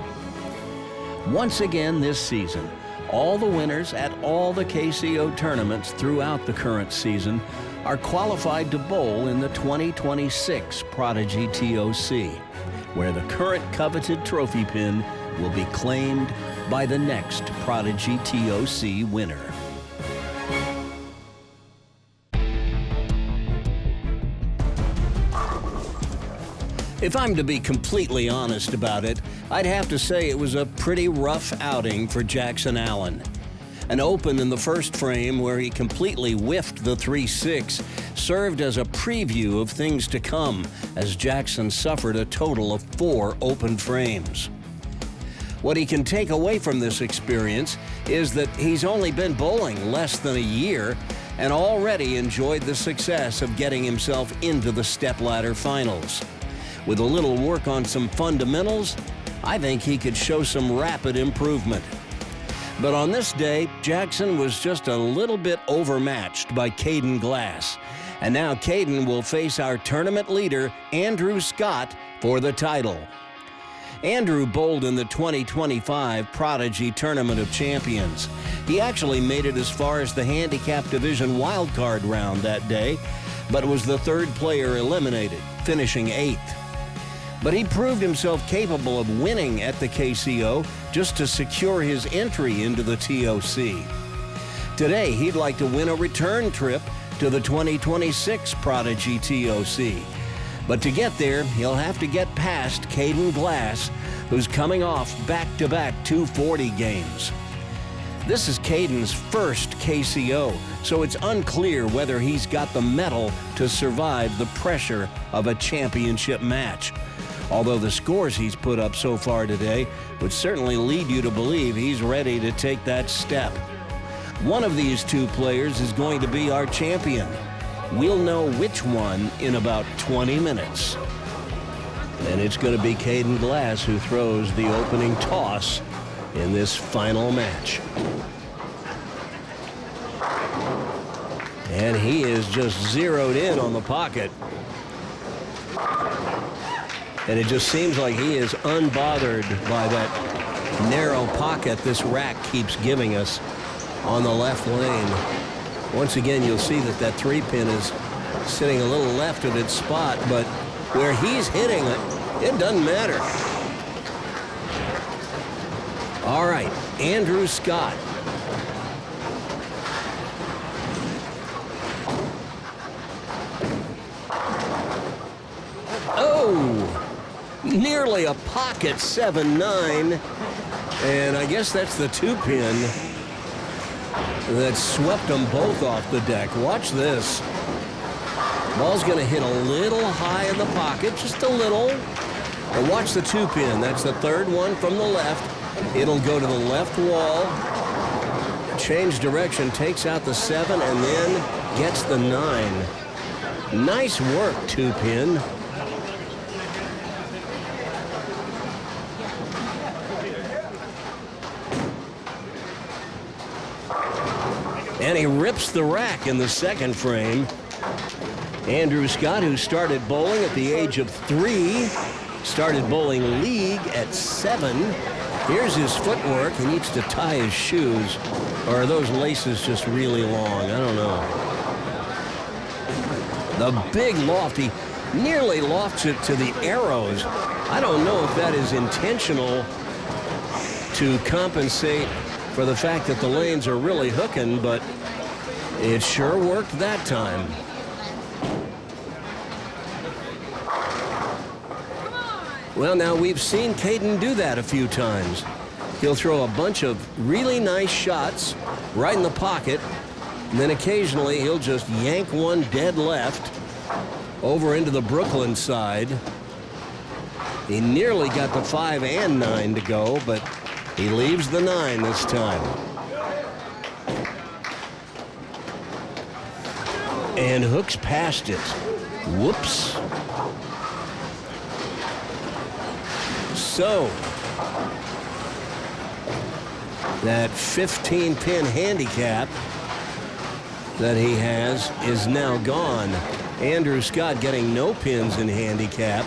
Once again this season, all the winners at all the KCO tournaments throughout the current season are qualified to bowl in the 2026 Prodigy TOC, where the current coveted trophy pin will be claimed by the next Prodigy TOC winner. If I'm to be completely honest about it, I'd have to say it was a pretty rough outing for Jackson Allen. An open in the first frame where he completely whiffed the 3-6 served as a preview of things to come as Jackson suffered a total of 4 open frames. What he can take away from this experience is that he's only been bowling less than a year and already enjoyed the success of getting himself into the Stepladder finals. With a little work on some fundamentals, I think he could show some rapid improvement. But on this day, Jackson was just a little bit overmatched by Caden Glass. And now Caden will face our tournament leader, Andrew Scott, for the title. Andrew bowled in the 2025 Prodigy Tournament of Champions. He actually made it as far as the Handicap Division wildcard round that day, but was the third player eliminated, finishing 8th. But he proved himself capable of winning at the KCO just to secure his entry into the TOC. Today, he'd like to win a return trip to the 2026 Prodigy TOC. But to get there, he'll have to get past Caden Glass, who's coming off back-to-back 240 games. This is Caden's first KCO, so it's unclear whether he's got the mettle to survive the pressure of a championship match. Although the scores he's put up so far today would certainly lead you to believe he's ready to take that step. One of these two players is going to be our champion. We'll know which one in about 20 minutes. And it's going to be Caden Glass who throws the opening toss in this final match. And he is just zeroed in on the pocket. And it just seems like he is unbothered by that narrow pocket this rack keeps giving us on the left lane. Once again, you'll see that that 3-pin is sitting a little left of its spot, but where he's hitting it, it doesn't matter. All right, Andrew Scott. Oh! nearly a pocket 7-9. And I guess that's the 2-pin that swept them both off the deck. Watch this. Ball's going to hit a little high in the pocket, just a little. And watch the 2-pin. That's the third one from the left. It'll go to the left wall. Change direction, takes out the 7, and then gets the 9. Nice work, 2-pin. And he rips the rack in the second frame. Andrew Scott, who started bowling at the age of 3, started bowling league at 7. Here's his footwork. He needs to tie his shoes. Or are those laces just really long? I don't know. The big loft. He nearly lofts it to the arrows. I don't know if that is intentional to compensate for the fact that the lanes are really hooking, but it sure worked that time. Well, now we've seen Caden do that a few times. He'll throw a bunch of really nice shots right in the pocket, and then occasionally he'll just yank one dead left over into the Brooklyn side. He nearly got the 5 and 9 to go, but he leaves the 9 this time. And hooks past it. Whoops. So, that 15-pin handicap that he has is now gone. Andrew Scott getting no pins in handicap,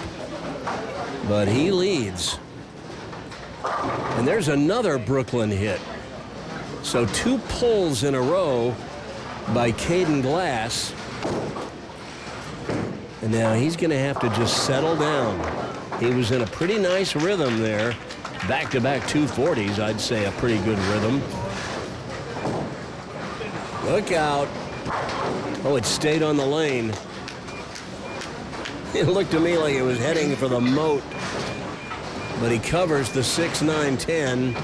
but he leads. And there's another Brooklyn hit. So 2 pulls in a row by Caden Glass. And now he's going to have to just settle down. He was in a pretty nice rhythm there. Back-to-back 240s, I'd say a pretty good rhythm. Look out. Oh, it stayed on the lane. It looked to me like it was heading for the moat. But he covers the 6, 9, 10.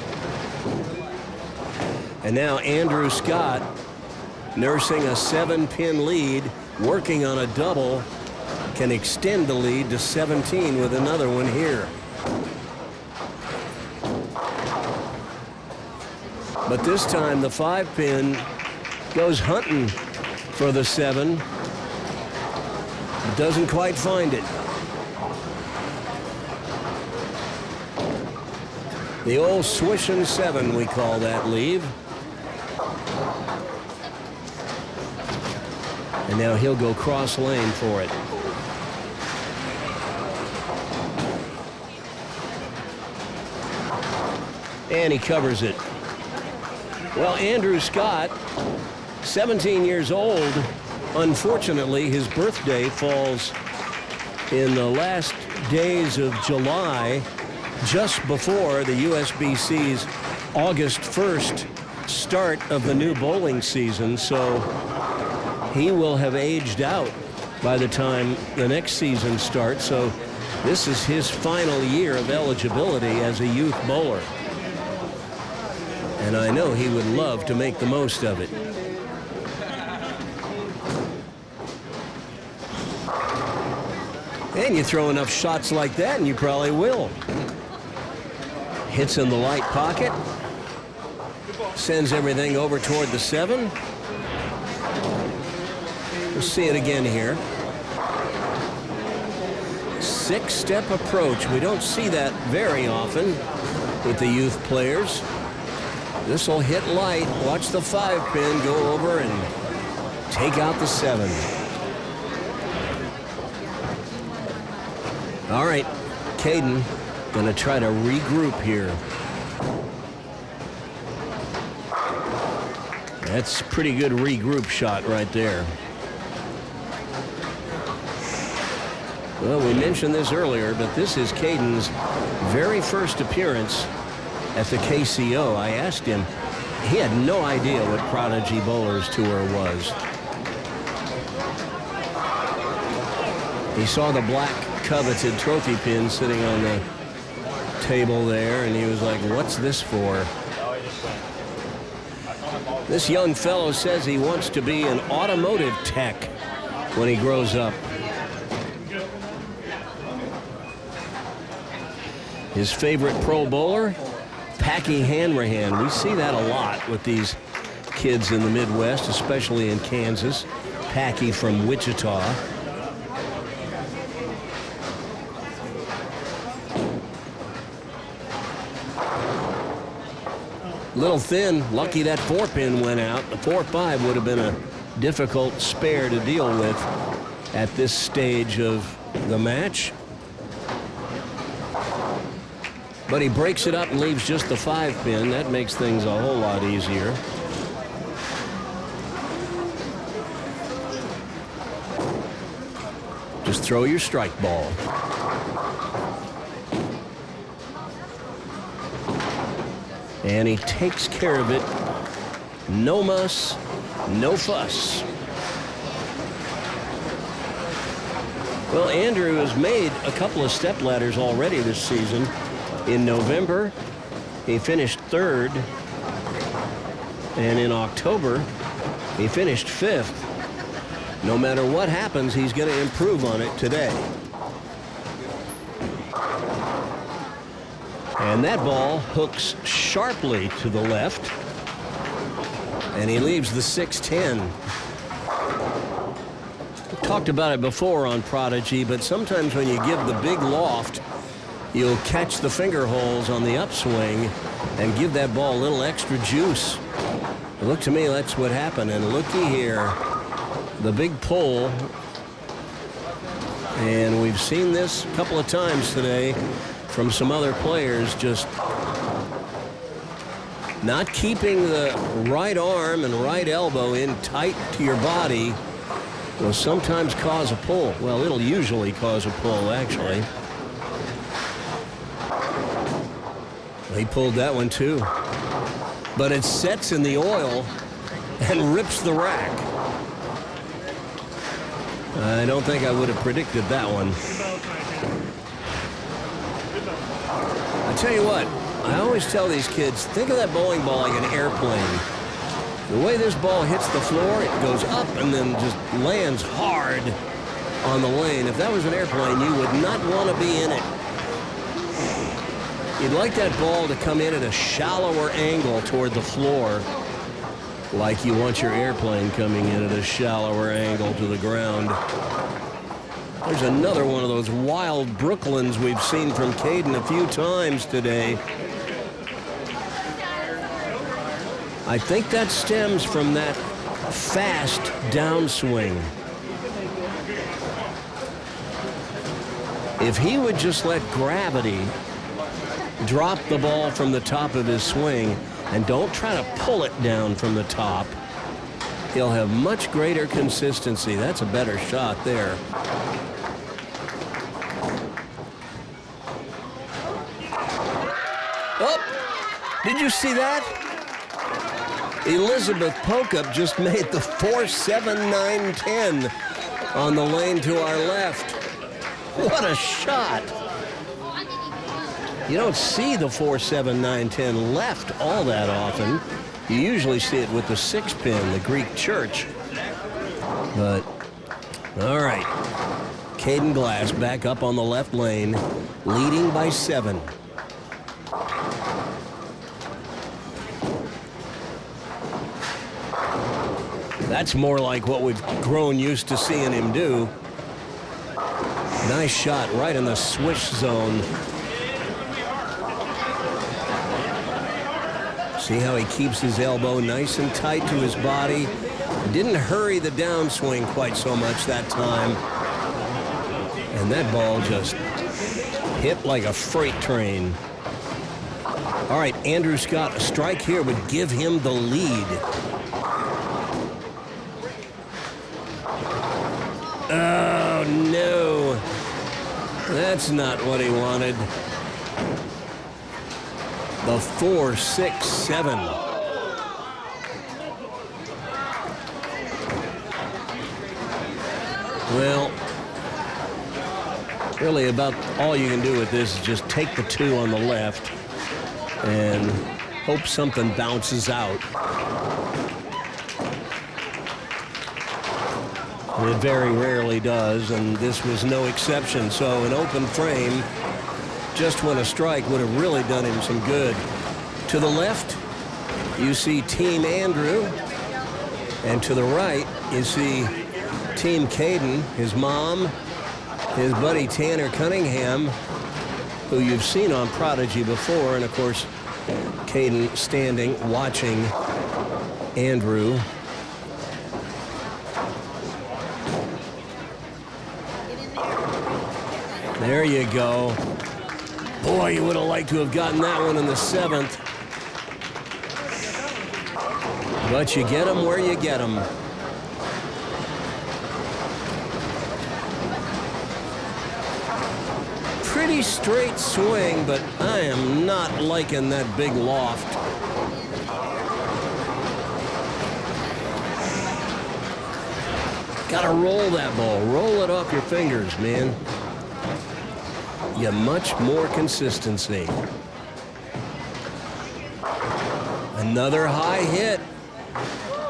And now Andrew Scott nursing a 7-pin lead, working on a double, can extend the lead to 17 with another one here. But this time the 5-pin goes hunting for the 7. But doesn't quite find it. The old swishing 7, we call that, leave. And now he'll go cross lane for it. And he covers it. Well, Andrew Scott, 17 years old. Unfortunately, his birthday falls in the last days of July, just before the USBC's August 1st start of the new bowling season. So he will have aged out by the time the next season starts. So this is his final year of eligibility as a youth bowler. And I know he would love to make the most of it. And you throw enough shots like that, and you probably will. Hits in the light pocket. Sends everything over toward the 7. We'll see it again here. 6-step approach. We don't see that very often with the youth players. This will hit light. Watch the 5-pin go over and take out the 7. All right, Caden going to try to regroup here. That's a pretty good regroup shot right there. Well, we mentioned this earlier, but this is Caden's very first appearance at the KCO. I asked him, he had no idea what Prodigy Bowlers Tour was. He saw the black coveted trophy pin sitting on the table there, and he was like, what's this for? This young fellow says he wants to be an automotive tech when he grows up. His favorite pro bowler, Packy Hanrahan. We see that a lot with these kids in the Midwest, especially in Kansas. Packy from Wichita. Little thin, lucky that 4-pin went out. The 4-5 would have been a difficult spare to deal with at this stage of the match. But he breaks it up and leaves just the 5-pin. That makes things a whole lot easier. Just throw your strike ball. And he takes care of it. No muss, no fuss. Well, Andrew has made a couple of step ladders already this season. In November, he finished 3rd. And in October, he finished 5th. No matter what happens, he's going to improve on it today. And that ball hooks sharply to the left. And he leaves the 6-10. We've talked about it before on Prodigy, but sometimes when you give the big loft, you'll catch the finger holes on the upswing and give that ball a little extra juice. It looked to me that's what happened. And looky here, the big pull. And we've seen this a couple of times today from some other players, just not keeping the right arm and right elbow in tight to your body will sometimes cause a pull. Well, it'll usually cause a pull, actually. He pulled that one too. But it sets in the oil and rips the rack. I don't think I would have predicted that one. I tell you what, I always tell these kids, think of that bowling ball like an airplane. The way this ball hits the floor, it goes up and then just lands hard on the lane. If that was an airplane, you would not want to be in it. You'd like that ball to come in at a shallower angle toward the floor, like you want your airplane coming in at a shallower angle to the ground. There's another one of those wild Brooklyns we've seen from Caden a few times today. I think that stems from that fast downswing. If he would just let gravity drop the ball from the top of his swing and don't try to pull it down from the top, he'll have much greater consistency. That's a better shot there. Oh, did you see that? Elizabeth Pocup just made the 4-7-9-10 on the lane to our left. What a shot. You don't see the 4-7-9-10 left all that often. You usually see it with the 6-pin, the Greek church. But, all right. Caden Glass back up on the left lane, leading by 7. That's more like what we've grown used to seeing him do. Nice shot right in the swish zone. See how he keeps his elbow nice and tight to his body. Didn't hurry the downswing quite so much that time. And that ball just hit like a freight train. All right, Andrew Scott, a strike here would give him the lead. Oh, no. That's not what he wanted. The 4-6-7. Well, Really about all you can do with this is just take the 2 on the left and hope something bounces out. It very rarely does, and this was no exception. So an open frame, just when a strike would have really done him some good. To the left, you see Team Andrew, and to the right, you see Team Caden, his mom, his buddy Tanner Cunningham, who you've seen on Prodigy before, and of course, Caden standing, watching Andrew. There you go. Boy, you would have liked to have gotten that one in the 7th. But you get them where you get them. Pretty straight swing, but I am not liking that big loft. Gotta roll that ball. Roll it off your fingers, man. You have much more consistency. Another high hit,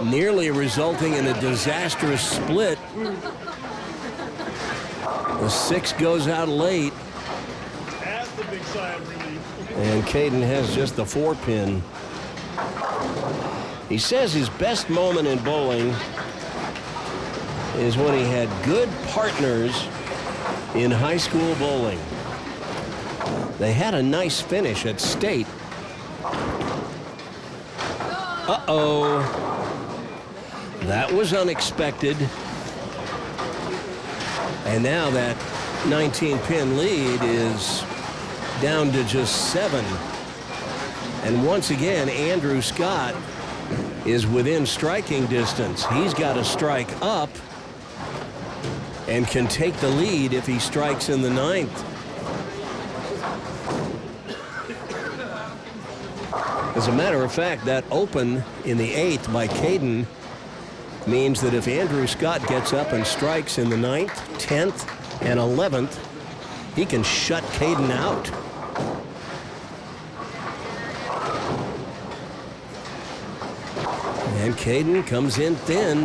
nearly resulting in a disastrous split. The 6 goes out late. And Caden has just the 4-pin. He says his best moment in bowling is when he had good partners in high school bowling. They had a nice finish at state. Uh-oh. That was unexpected. And now that 19-pin lead is down to just 7. And once again, Andrew Scott is within striking distance. He's got to strike up and can take the lead if he strikes in the 9th. As a matter of fact, that open in the 8th by Caden means that if Andrew Scott gets up and strikes in the 9th, 10th, and 11th, he can shut Caden out. And Caden comes in thin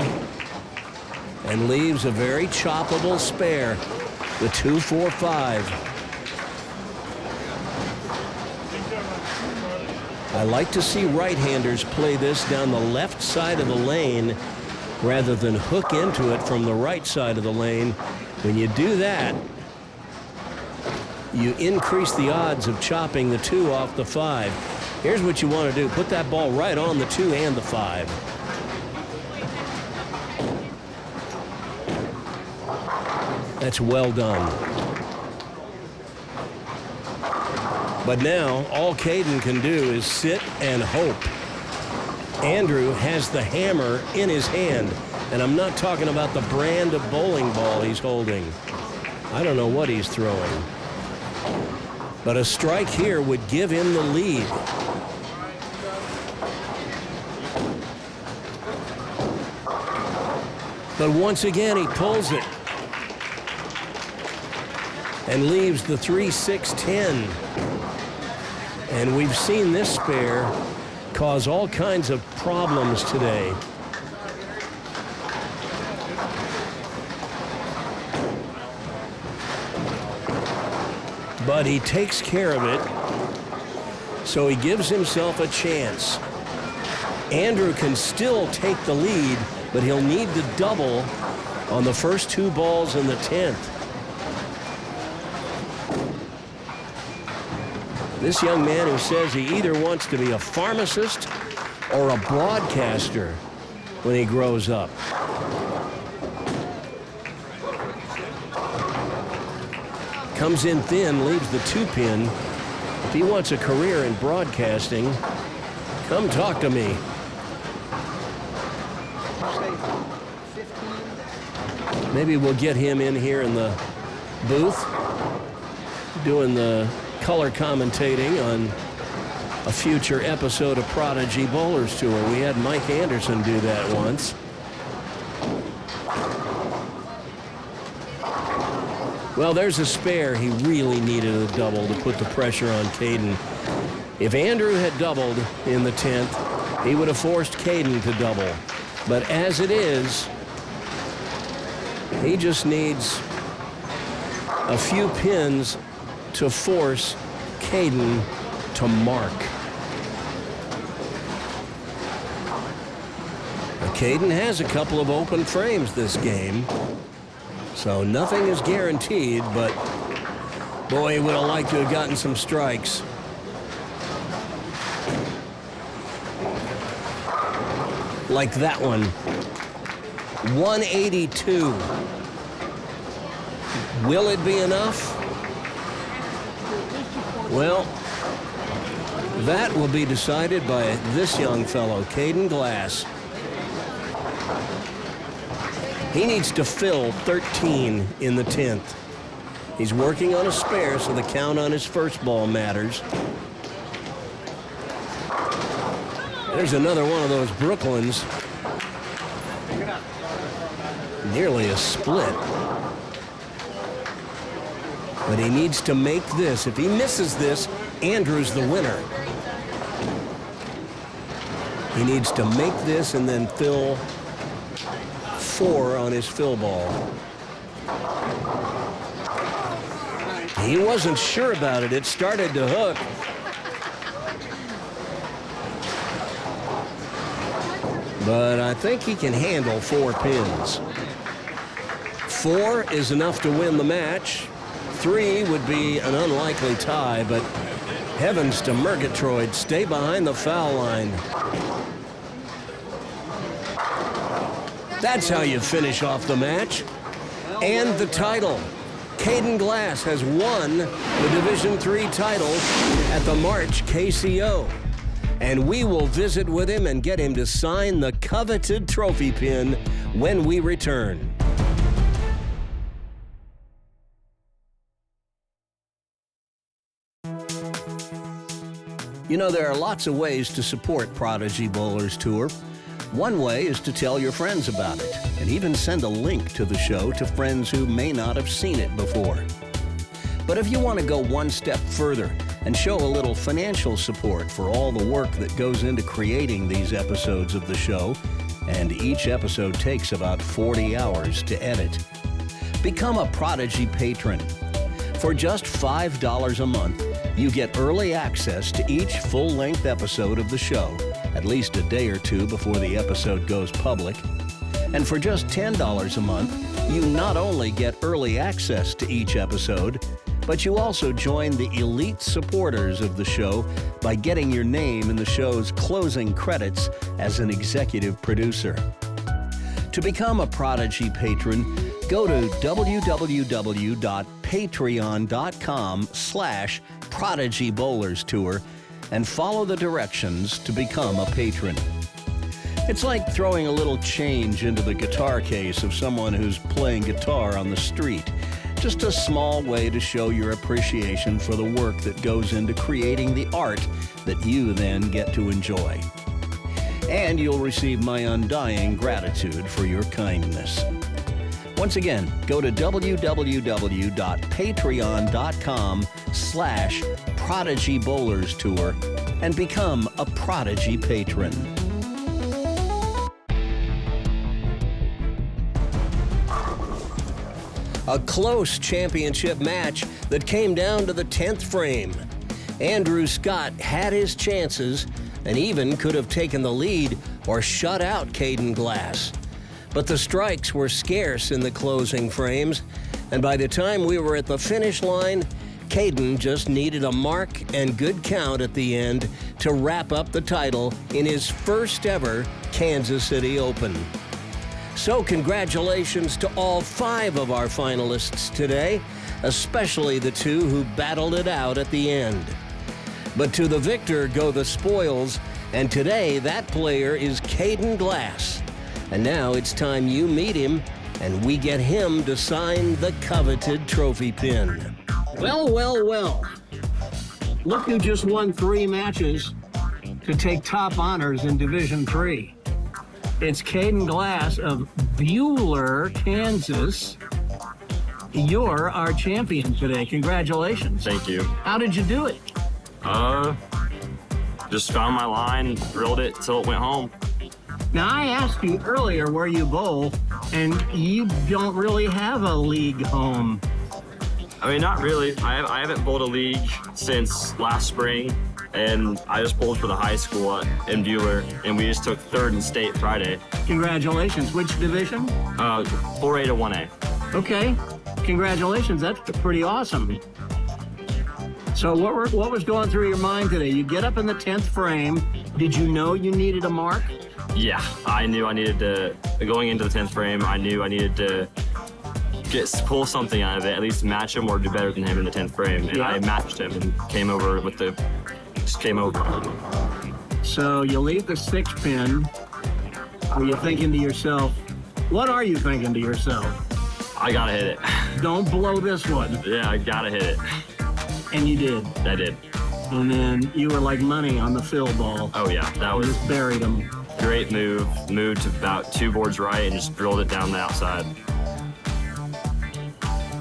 and leaves a very choppable spare, the 2-4-5. I like to see right-handers play this down the left side of the lane rather than hook into it from the right side of the lane. When you do that, you increase the odds of chopping the 2 off the 5. Here's what you want to do. Put that ball right on the 2 and the 5. That's well done. But now, all Caden can do is sit and hope. Andrew has the hammer in his hand, and I'm not talking about the brand of bowling ball he's holding. I don't know what he's throwing. But a strike here would give him the lead. But once again, he pulls it and leaves the 3-6-10. And we've seen this spare cause all kinds of problems today. But he takes care of it, so he gives himself a chance. Andrew can still take the lead, but he'll need to double on the first 2 balls in the 10th. This young man who says he either wants to be a pharmacist or a broadcaster when he grows up. Comes in thin, leaves the 2-pin. If he wants a career in broadcasting, come talk to me. Maybe we'll get him in here in the booth doing the color commentating on a future episode of Prodigy Bowlers Tour. We had Mike Anderson do that once. Well, there's a spare. He really needed a double to put the pressure on Caden. If Andrew had doubled in the 10th, he would have forced Caden to double. But as it is, he just needs a few pins to force Caden to mark. Caden has a couple of open frames this game, so nothing is guaranteed, but boy, he would have liked to have gotten some strikes. Like that one. 182. Will it be enough? Well, that will be decided by this young fellow, Caden Glass. He needs to fill 13 in the 10th. He's working on a spare, so the count on his first ball matters. There's another one of those Brooklyns. Nearly a split. But he needs to make this. If he misses this, Andrew's the winner. He needs to make this and then fill 4 on his fill ball. He wasn't sure about it. It started to hook. But I think he can handle 4 pins. 4 is enough to win the match. 3 would be an unlikely tie, but heavens to Murgatroyd, stay behind the foul line. That's how you finish off the match. And the title. Caden Glass has won the Division III title at the March KCO. And we will visit with him and get him to sign the coveted trophy pin when we return. You know, there are lots of ways to support Prodigy Bowlers Tour. One way is to tell your friends about it and even send a link to the show to friends who may not have seen it before. But if you want to go one step further and show a little financial support for all the work that goes into creating these episodes of the show, and each episode takes about 40 hours to edit, become a Prodigy patron. For just $5 a month, you get early access to each full-length episode of the show, at least a day or two before the episode goes public. And for just $10 a month, you not only get early access to each episode, but you also join the elite supporters of the show by getting your name in the show's closing credits as an executive producer. To become a Prodigy patron, go to www.patreon.com/Prodigy Bowlers Tour and follow the directions to become a patron. It's like throwing a little change into the guitar case of someone who's playing guitar on the street. Just a small way to show your appreciation for the work that goes into creating the art that you then get to enjoy. And you'll receive my undying gratitude for your kindness. Once again, go to www.patreon.com/Prodigy Bowlers Tour and become a Prodigy patron. A close championship match that came down to the 10th frame. Andrew Scott had his chances and even could have taken the lead or shut out Caden Glass. But the strikes were scarce in the closing frames, and by the time we were at the finish line, Caden just needed a mark and good count at the end to wrap up the title in his first ever Kansas City Open. So congratulations to all 5 of our finalists today, especially the 2 who battled it out at the end. But to the victor go the spoils, and today that player is Caden Glass. And now it's time you meet him, and we get him to sign the coveted trophy pin. Well, well, well. Look who just won 3 matches to take top honors in Division III. It's Caden Glass of Buhler, Kansas. you're our champion today. Congratulations. Thank you. How did you do it? Just found my line, drilled it till it went home. Now, I asked you earlier where you bowl, and you don't really have a league home. I mean, not really. I haven't bowled a league since last spring, and I just bowled for the high school in Bueller, and we just took third in state Friday. Congratulations. Which division? 4A to 1A. Okay. Congratulations. That's pretty awesome. So what was going through your mind today? You get up in the 10th frame. Did you know you needed a mark? Yeah, I knew I needed to, going into the 10th frame, I knew I needed to pull something out of it, at least match him or do better than him in the 10th frame. And I matched him and came over just came over. So you leave the 6 pin. Are you thinking to yourself, what are you thinking to yourself? I gotta hit it. Don't blow this one. Yeah, I gotta hit it. And you did. I did. And then you were like money on the fill ball. Oh yeah, that was just buried him. Great move. Moved to about 2 boards right and just drilled it down the outside.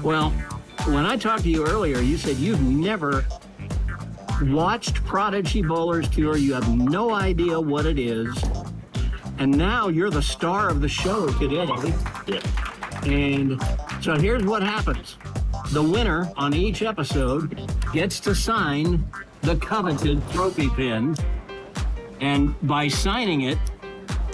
Well, when I talked to you earlier, you said you've never watched Prodigy Bowlers Tour. You have no idea what it is. And now you're the star of the show today. Yeah. And so here's what happens. The winner on each episode gets to sign the coveted trophy pin. And by signing it,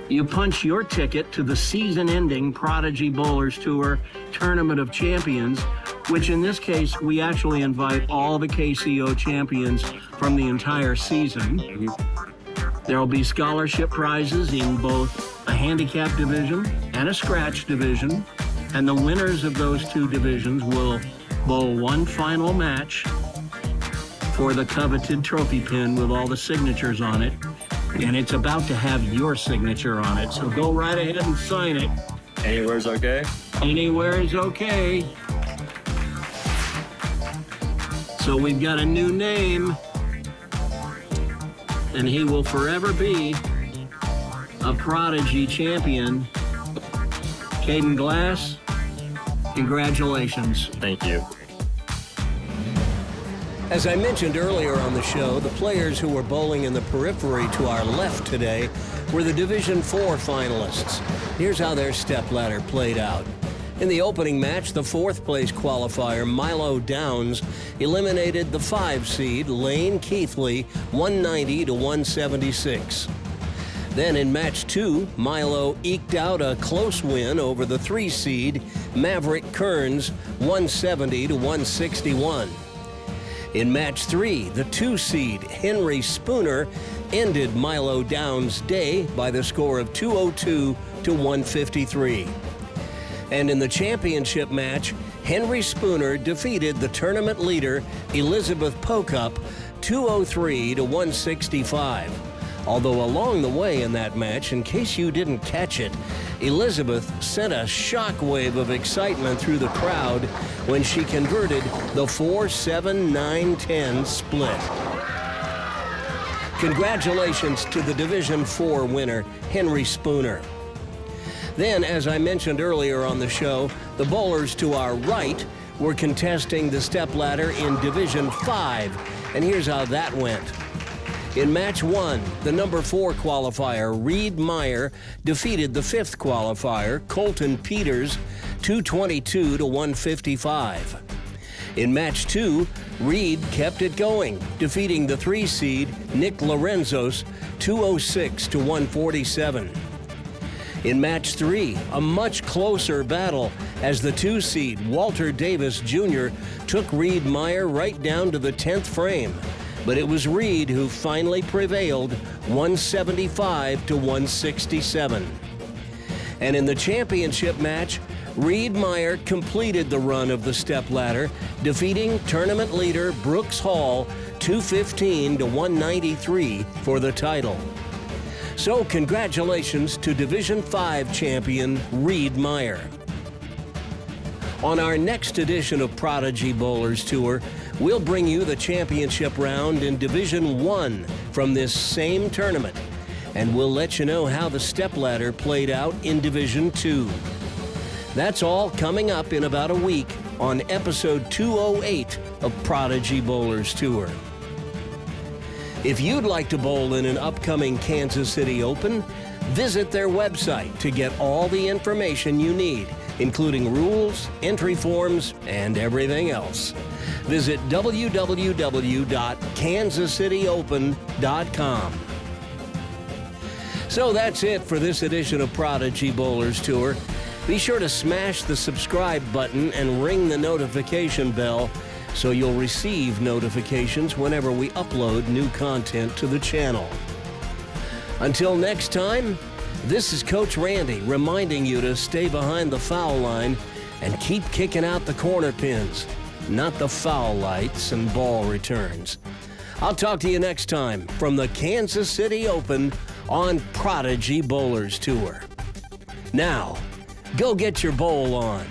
you punch your ticket to the season-ending Prodigy Bowlers Tour Tournament of Champions, which in this case, we actually invite all the KCO champions from the entire season. There will be scholarship prizes in both a handicap division and a scratch division, and the winners of those 2 divisions will bowl one final match for the coveted trophy pin with all the signatures on it. And it's about to have your signature on it, so go right ahead and sign it. Anywhere's okay? Anywhere is okay. So we've got a new name, and he will forever be a Prodigy champion. Caden Glass, congratulations. Thank you. As I mentioned earlier on the show, the players who were bowling in the periphery to our left today were the Division 4 finalists. Here's how their stepladder played out. In the opening match, the 4th place qualifier, Milo Downs, eliminated the 5 seed, Lane Keithley, 190 to 176. Then in match 2, Milo eked out a close win over the 3 seed, Maverick Kearns, 170 to 161. In match 3, the 2 seed, Henry Spooner, ended Milo Downs' day by the score of 202 to 153. And in the championship match, Henry Spooner defeated the tournament leader, Elizabeth Pocup, 203 to 165. Although along the way in that match, in case you didn't catch it, Elizabeth sent a shockwave of excitement through the crowd when she converted the 4-7-9-10 split. Congratulations to the Division 4 winner, Henry Spooner. Then, as I mentioned earlier on the show, the bowlers to our right were contesting the stepladder in Division 5, and here's how that went. In match 1, the number 4 qualifier, Reed Meyer, defeated the 5th qualifier, Colton Peters, 222 to 155. In match 2, Reed kept it going, defeating the 3 seed, Nick Lorenzos, 206 to 147. In match 3, a much closer battle as the 2 seed, Walter Davis Jr., took Reed Meyer right down to the 10th frame. But it was Reed who finally prevailed, 175 to 167. And in the championship match, Reed Meyer completed the run of the stepladder, defeating tournament leader Brooks Hall, 215 to 193 for the title. So congratulations to Division 5 champion Reed Meyer. On our next edition of Prodigy Bowlers Tour, we'll bring you the championship round in Division 1 from this same tournament, and we'll let you know how the stepladder played out in Division 2. That's all coming up in about a week on episode 208 of Prodigy Bowlers Tour. If you'd like to bowl in an upcoming Kansas City Open, visit their website to get all the information you need, including rules, entry forms, and everything else. Visit www.kansascityopen.com. So that's it for this edition of Prodigy Bowlers Tour. Be sure to smash the subscribe button and ring the notification bell so you'll receive notifications whenever we upload new content to the channel. Until next time, this is Coach Randy reminding you to stay behind the foul line and keep kicking out the corner pins, not the foul lights and ball returns. I'll talk to you next time from the Kansas City Open on Prodigy Bowlers Tour. Now, go get your bowl on.